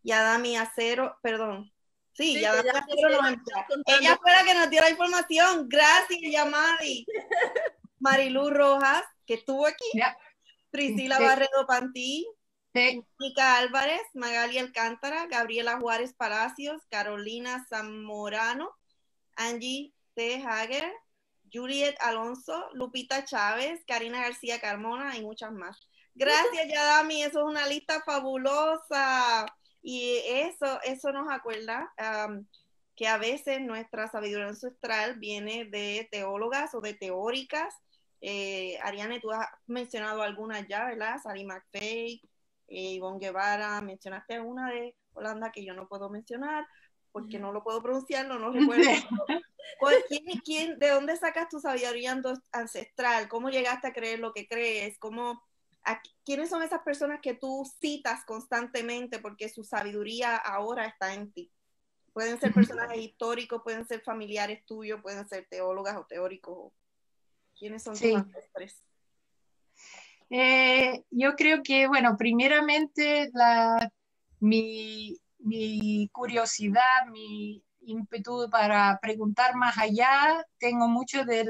Yadami Acero, perdón. Sí, Yadami Acero nos envía. Ella fue la que nos dio la información. Gracias, Yamadi. Marilú Rojas, que estuvo aquí. Priscila Barredo Pantí. Mónica Álvarez, Magali Alcántara, Gabriela Juárez Palacios, Carolina Zamorano, Angie T. Hager, Juliet Alonso, Lupita Chávez, Karina García Carmona y muchas más. Gracias, Yadami, eso es una lista fabulosa. Y eso nos acuerda que a veces nuestra sabiduría ancestral viene de teólogas o de teóricas. Ariane, tú has mencionado algunas ya, ¿verdad? Sally McFay, Ivonne Guevara, mencionaste una de Holanda que yo no puedo mencionar porque no lo puedo pronunciar, no lo recuerdo. ¿De dónde sacas tu sabiduría ancestral? ¿Cómo llegaste a creer lo que crees? ¿Quiénes son esas personas que tú citas constantemente porque su sabiduría ahora está en ti? Pueden ser personajes históricos, pueden ser familiares tuyos, pueden ser teólogas o teóricos. ¿Quiénes son tus ancestres? Yo creo que, bueno, primeramente mi curiosidad, mi ímpetu para preguntar más allá, tengo mucho de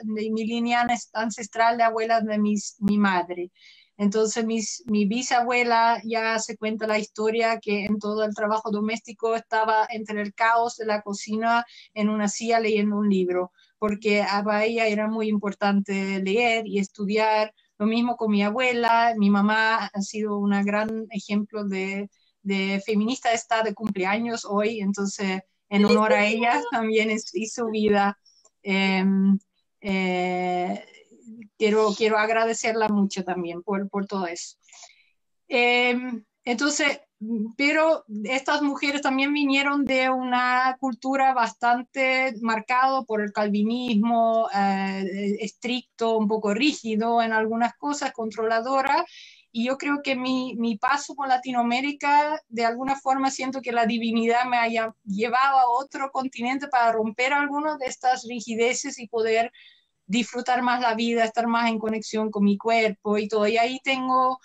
mi línea ancestral de abuelas de mi madre. Entonces mi bisabuela ya se cuenta la historia que en todo el trabajo doméstico estaba entre el caos de la cocina en una silla leyendo un libro, porque para ella era muy importante leer y estudiar. Lo mismo con mi abuela. Mi mamá ha sido un gran ejemplo de feminista, está de cumpleaños hoy, entonces en honor a ella también y su vida. Quiero agradecerla mucho también por todo eso. Entonces, pero estas mujeres también vinieron de una cultura bastante marcada por el calvinismo, estricto, un poco rígido en algunas cosas, controladora. Y yo creo que mi paso por Latinoamérica, de alguna forma siento que la divinidad me haya llevado a otro continente para romper algunas de estas rigideces y poder disfrutar más la vida, estar más en conexión con mi cuerpo y todo. Y ahí tengo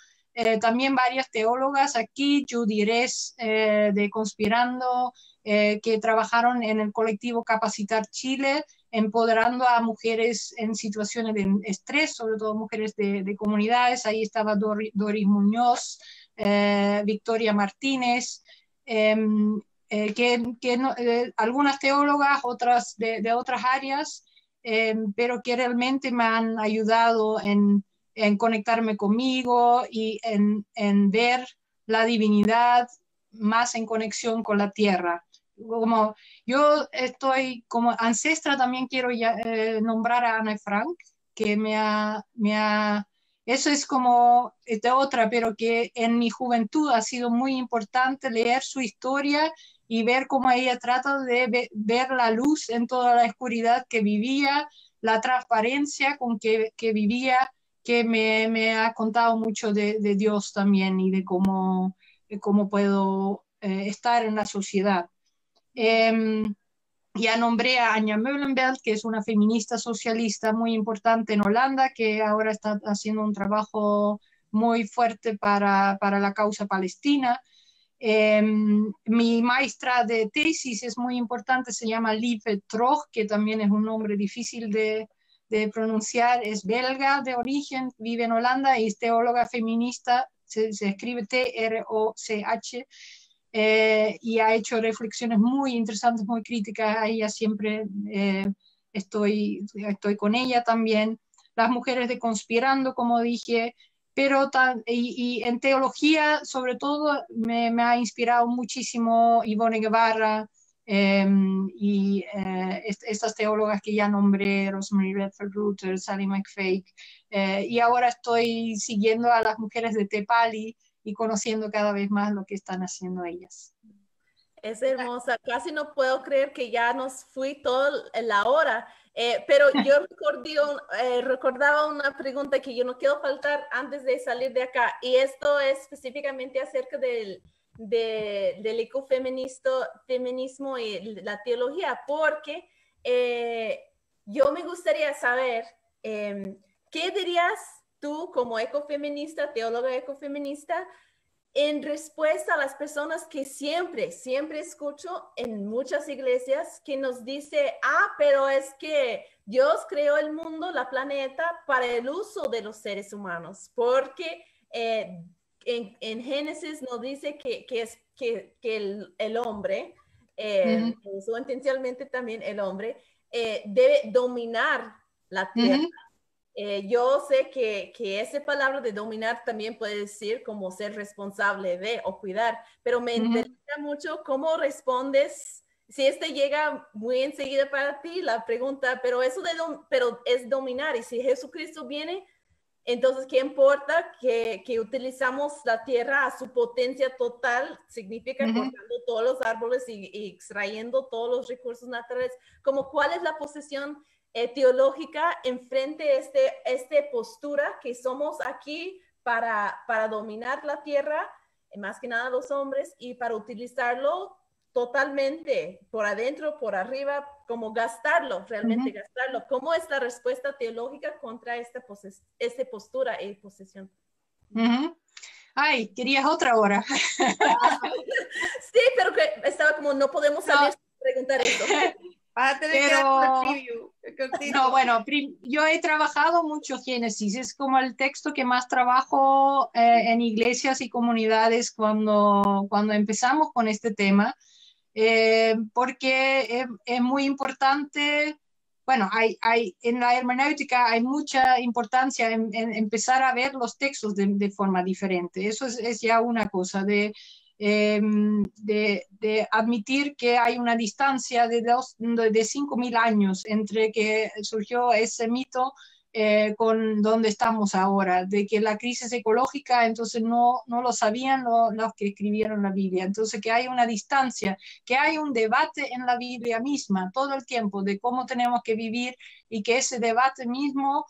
también varias teólogas aquí, Judy Rez de Conspirando, que trabajaron en el colectivo Capacitar Chile, empoderando a mujeres en situaciones de estrés, sobre todo mujeres de comunidades. Ahí estaba Doris Muñoz, Victoria Martínez, algunas teólogas, otras de otras áreas, pero que realmente me han ayudado en conectarme conmigo y en ver la divinidad más en conexión con la tierra. Como yo estoy como ancestra, también quiero nombrar a Ana Frank, que eso es como de otra, pero que en mi juventud ha sido muy importante leer su historia y ver cómo ella trata de ver la luz en toda la oscuridad que vivía, la transparencia con que vivía, que me ha contado mucho de Dios también y de cómo puedo estar en la sociedad. Ya nombré a Anja Meulenbelt, que es una feminista socialista muy importante en Holanda, que ahora está haciendo un trabajo muy fuerte para la causa palestina. Mi maestra de tesis es muy importante, se llama Lieve Trog, que también es un nombre difícil de pronunciar, es belga de origen, vive en Holanda y es teóloga feminista, se escribe T-R-O-C-H, y ha hecho reflexiones muy interesantes, muy críticas. A ella siempre estoy con ella también. Las mujeres de Conspirando, como dije, pero y en teología, sobre todo, me ha inspirado muchísimo Ivone Guevara y estas teólogas que ya nombré, Rosemary Redford Rutter, Sally McFake, y ahora estoy siguiendo a las mujeres de Tepali y conociendo cada vez más lo que están haciendo ellas. Es hermosa, casi no puedo creer que ya nos fui toda la hora, pero yo recordaba una pregunta que yo no quiero faltar antes de salir de acá, y esto es específicamente acerca del ecofeminismo y la teología, porque yo me gustaría saber, ¿qué dirías tú como ecofeminista, teóloga ecofeminista, en respuesta a las personas que siempre escucho en muchas iglesias que nos dice, pero es que Dios creó el mundo, la planeta, para el uso de los seres humanos, porque en Génesis nos dice que el hombre, eso intencionalmente también el hombre, debe dominar la tierra. Yo sé que esa palabra de dominar también puede decir como ser responsable de o cuidar, pero me interesa mucho cómo respondes, si llega muy enseguida para ti la pregunta, pero eso pero es dominar, y si Jesucristo viene, entonces, ¿qué importa que utilizamos la tierra a su potencia total? Significa cortando todos los árboles y extrayendo todos los recursos naturales. Como, ¿cuál es la posición teológica enfrente de esta postura que somos aquí para dominar la tierra, más que nada los hombres, y para utilizarlo totalmente, por adentro, por arriba, como gastarlo, realmente gastarlo? ¿Cómo es la respuesta teológica contra esta postura y posesión? Ay, querías otra hora. Sí, pero que estaba como, no podemos salir sin preguntar eso. Vas a tener que dar un preview. No, bueno, yo he trabajado mucho Génesis, es como el texto que más trabajo en iglesias y comunidades cuando empezamos con este tema, porque es muy importante. Bueno, en la hermenéutica hay mucha importancia en empezar a ver los textos de forma diferente. Eso es ya una cosa de admitir que hay una distancia de 5.000 años entre que surgió ese mito con donde estamos ahora, de que la crisis ecológica, entonces no lo sabían los que escribieron la Biblia. Entonces que hay una distancia, que hay un debate en la Biblia misma todo el tiempo de cómo tenemos que vivir, y que ese debate mismo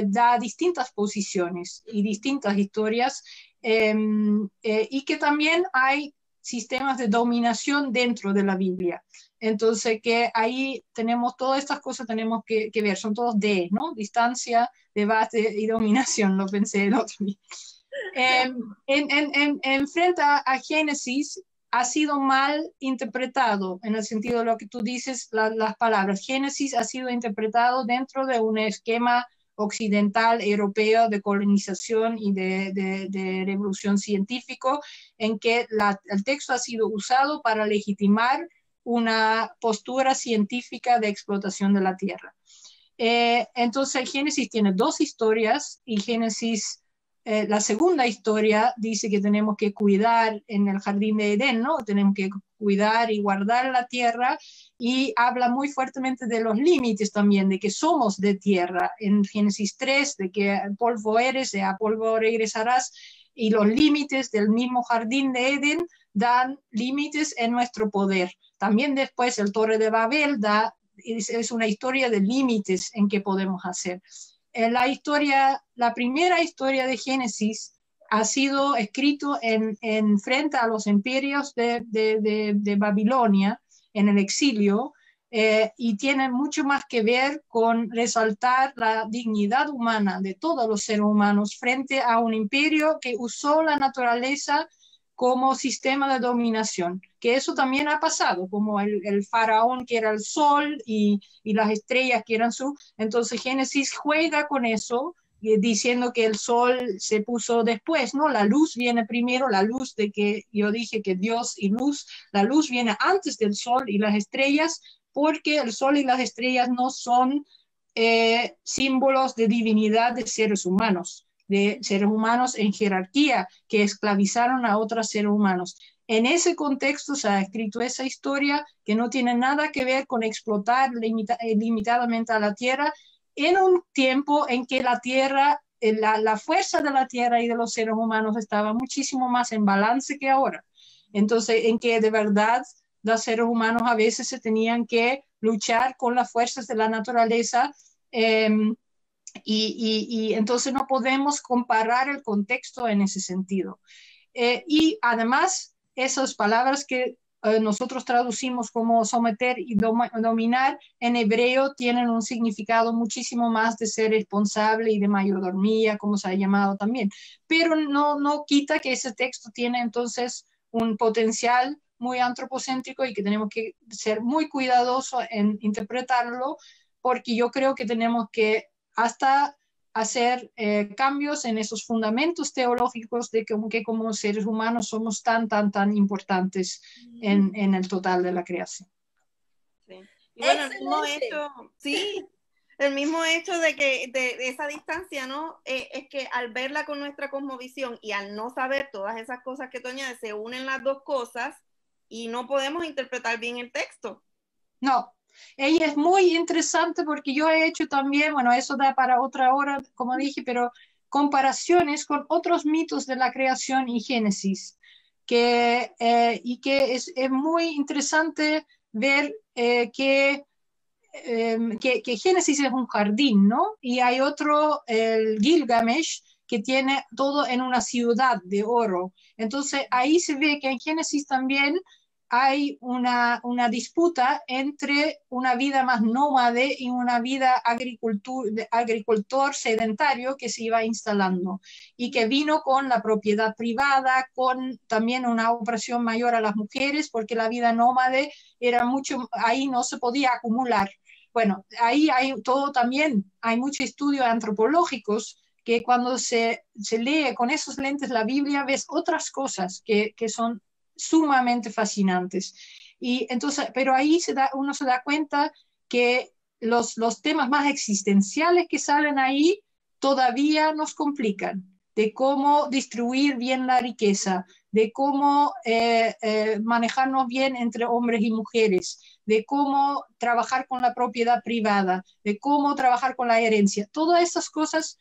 da distintas posiciones y distintas historias, y que también hay sistemas de dominación dentro de la Biblia. Entonces, que ahí tenemos todas estas cosas, tenemos que ver, son todos D, ¿no? Distancia, debate y dominación, lo pensé el otro día. En frente a Génesis, ha sido mal interpretado, en el sentido de lo que tú dices, las palabras. Génesis ha sido interpretado dentro de un esquema occidental, europeo, de colonización y de revolución científico, en que el texto ha sido usado para legitimar una postura científica de explotación de la tierra. Entonces, Génesis tiene dos historias, y Génesis, la segunda historia, dice que tenemos que cuidar en el jardín de Edén, ¿no? Tenemos que cuidar y guardar la tierra, y habla muy fuertemente de los límites también, de que somos de tierra. En Génesis 3, de que polvo eres, a polvo regresarás, y los límites del mismo jardín de Edén dan límites en nuestro poder. También después el Torre de Babel es una historia de límites en que podemos hacer. La primera historia de Génesis ha sido escrito en frente a los imperios de Babilonia, en el exilio, y tiene mucho más que ver con resaltar la dignidad humana de todos los seres humanos frente a un imperio que usó la naturaleza como sistema de dominación, que eso también ha pasado, como el faraón que era el sol y las estrellas que eran su. Entonces Génesis juega con eso, diciendo que el sol se puso después, ¿no? La luz viene primero, la luz de que yo dije que Dios y luz, la luz viene antes del sol y las estrellas, porque el sol y las estrellas no son símbolos de divinidad de seres humanos en jerarquía que esclavizaron a otros seres humanos. En ese contexto se ha escrito esa historia que no tiene nada que ver con explotar limitadamente a la tierra, en un tiempo en que la tierra, la fuerza de la tierra y de los seres humanos estaba muchísimo más en balance que ahora. Entonces, en que de verdad los seres humanos a veces se tenían que luchar con las fuerzas de la naturaleza, y entonces no podemos comparar el contexto en ese sentido. Y además, esas palabras que nosotros traducimos como someter y dominar, en hebreo tienen un significado muchísimo más de ser responsable y de mayordomía, como se ha llamado también. Pero no quita que ese texto tiene entonces un potencial muy antropocéntrico, y que tenemos que ser muy cuidadosos en interpretarlo, porque yo creo que tenemos que hasta hacer cambios en esos fundamentos teológicos de que como seres humanos somos tan importantes en el total de la creación. Sí. Y bueno, el mismo hecho de que de esa distancia, ¿no? Es que al verla con nuestra cosmovisión y al no saber todas esas cosas que tú añades, se unen las dos cosas y no podemos interpretar bien el texto. No. Ella es muy interesante, porque yo he hecho también, bueno, eso da para otra hora, como dije, pero comparaciones con otros mitos de la creación y Génesis, y que es muy interesante ver que Génesis es un jardín, ¿no? Y hay otro, el Gilgamesh, que tiene todo en una ciudad de oro. Entonces ahí se ve que en Génesis también hay una disputa entre una vida más nómade y una vida agricultor sedentario que se iba instalando, y que vino con la propiedad privada, con también una opresión mayor a las mujeres, porque la vida nómade era mucho, ahí no se podía acumular. Bueno, ahí hay todo también, hay muchos estudios antropológicos que cuando se lee con esos lentes la Biblia, ves otras cosas que son sumamente fascinantes. Y entonces, pero ahí uno se da cuenta que los temas más existenciales que salen ahí todavía nos complican, de cómo distribuir bien la riqueza, de cómo manejarnos bien entre hombres y mujeres, de cómo trabajar con la propiedad privada, de cómo trabajar con la herencia. Todas estas cosas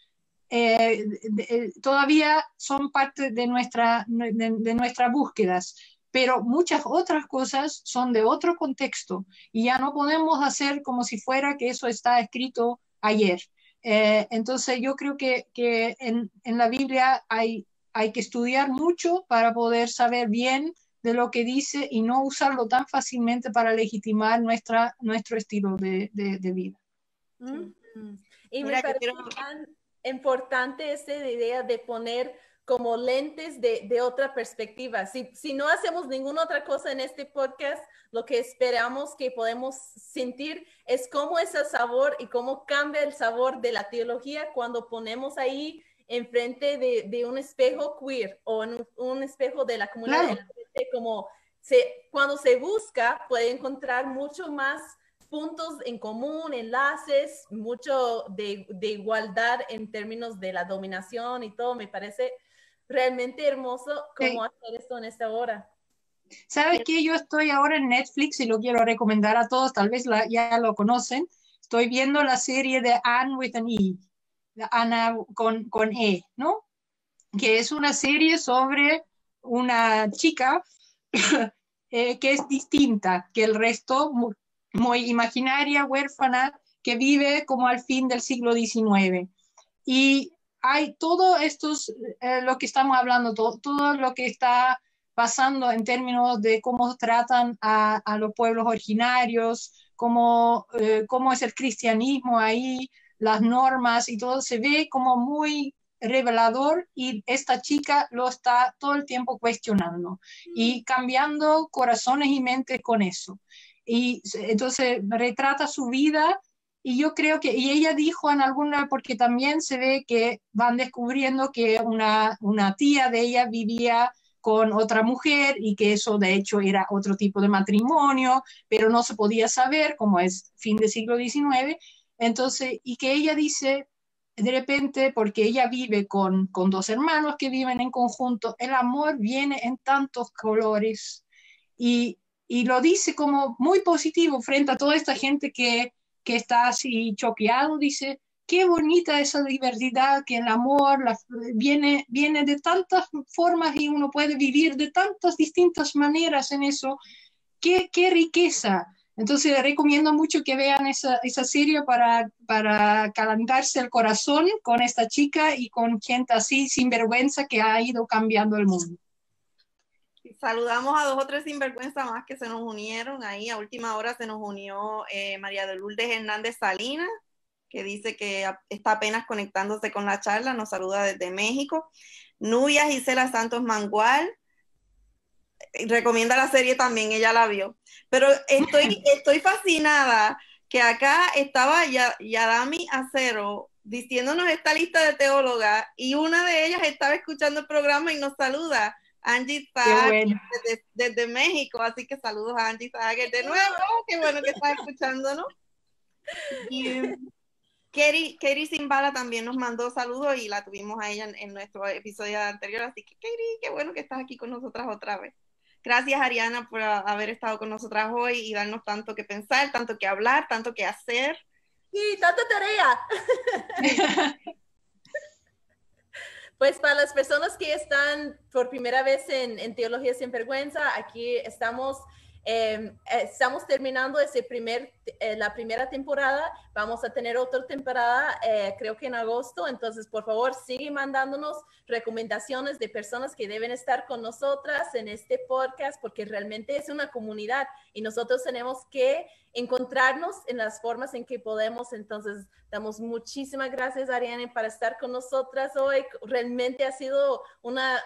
todavía son parte de nuestras búsquedas, pero muchas otras cosas son de otro contexto y ya no podemos hacer como si fuera que eso está escrito ayer. Entonces yo creo que en la Biblia hay que estudiar mucho para poder saber bien de lo que dice y no usarlo tan fácilmente para legitimar nuestro estilo de vida. Mm. Y me Mira, yo parece quiero... tan importante esa idea de poner como lentes de otra perspectiva. Si no hacemos ninguna otra cosa en este podcast, lo que esperamos que podemos sentir es cómo es el sabor y cómo cambia el sabor de la teología cuando ponemos ahí enfrente de un espejo queer o en un espejo de la comunidad Claro. LGBT, como cuando se busca puede encontrar mucho más puntos en común, enlaces, mucho de igualdad en términos de la dominación y todo. Me parece realmente hermoso cómo hacer esto en esta hora. ¿Sabes qué? Yo estoy ahora en Netflix y lo quiero recomendar a todos, tal vez ya lo conocen. Estoy viendo la serie de Anne with an E, Ana con E, ¿no? Que es una serie sobre una chica que es distinta que el resto, muy imaginaria, huérfana, que vive como al fin del siglo XIX. Y hay todo esto, lo que estamos hablando, todo lo que está pasando en términos de cómo tratan a los pueblos originarios, cómo es el cristianismo ahí, las normas y todo, se ve como muy revelador y esta chica lo está todo el tiempo cuestionando y cambiando corazones y mentes con eso. Y entonces retrata su vida y yo creo que, y ella dijo en alguna, porque también se ve que van descubriendo que una tía de ella vivía con otra mujer y que eso de hecho era otro tipo de matrimonio, pero no se podía saber, como es fin del siglo XIX. Entonces, y que ella dice, de repente, porque ella vive con dos hermanos que viven en conjunto, el amor viene en tantos colores y lo dice como muy positivo frente a toda esta gente que está así choqueado, dice, qué bonita esa diversidad, que el amor viene de tantas formas y uno puede vivir de tantas distintas maneras en eso, qué riqueza. Entonces recomiendo mucho que vean esa serie para calentarse el corazón con esta chica y con gente así sin vergüenza que ha ido cambiando el mundo. Saludamos a 2 o 3 sinvergüenza más que se nos unieron ahí. A última hora se nos unió María de Lourdes Hernández Salinas, que dice que está apenas conectándose con la charla, nos saluda desde México. Nubia Gisela Santos Mangual recomienda la serie también, ella la vio. Pero estoy fascinada que acá estaba Yadami Acero diciéndonos esta lista de teólogas y una de ellas estaba escuchando el programa y nos saluda. Angie Zager desde México, así que saludos a Angie Zager de nuevo, qué bueno que estás escuchándonos. Y Katie Zimbala también nos mandó saludos y la tuvimos a ella en nuestro episodio anterior, así que Katie, qué bueno que estás aquí con nosotras otra vez. Gracias, Ariana, por haber estado con nosotras hoy y darnos tanto que pensar, tanto que hablar, tanto que hacer. Sí, tanta tarea. Pues para las personas que están por primera vez en Teología Sin Vergüenza, aquí estamos terminando la primera temporada. Vamos a tener otra temporada, creo que en agosto. Entonces, por favor, sigue mandándonos recomendaciones de personas que deben estar con nosotras en este podcast, porque realmente es una comunidad y nosotros tenemos que encontrarnos en las formas en que podemos. Entonces, damos muchísimas gracias, Ariane, para estar con nosotras hoy. Realmente ha sido una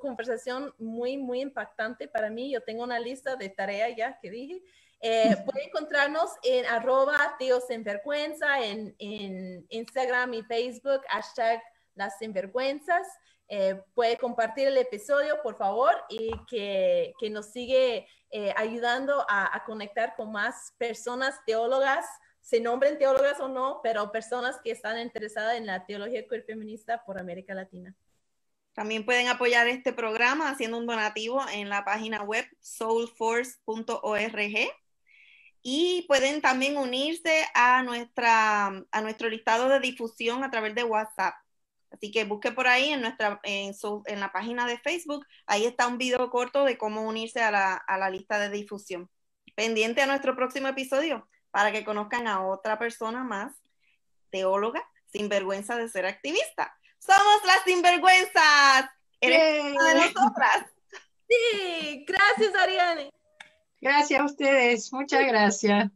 conversación muy, muy impactante para mí. Yo tengo una lista de tareas ya que dije. Puede encontrarnos en @teosinvergüenza, en Instagram y Facebook, #LasSinvergüenzas. Puede compartir el episodio, por favor, y que nos sigue ayudando a conectar con más personas teólogas, se nombren teólogas o no, pero personas que están interesadas en la teología queer feminista por América Latina. También pueden apoyar este programa haciendo un donativo en la página web soulforce.org. Y pueden también unirse a nuestro listado de difusión a través de WhatsApp. Así que busque por ahí en la página de Facebook. Ahí está un video corto de cómo unirse a la lista de difusión. Pendiente a nuestro próximo episodio para que conozcan a otra persona más, teóloga, sin vergüenza de ser activista. ¡Somos las sinvergüenzas! ¡Eres una de nosotras! Sí, gracias, Ariane. Gracias a ustedes, muchas gracias.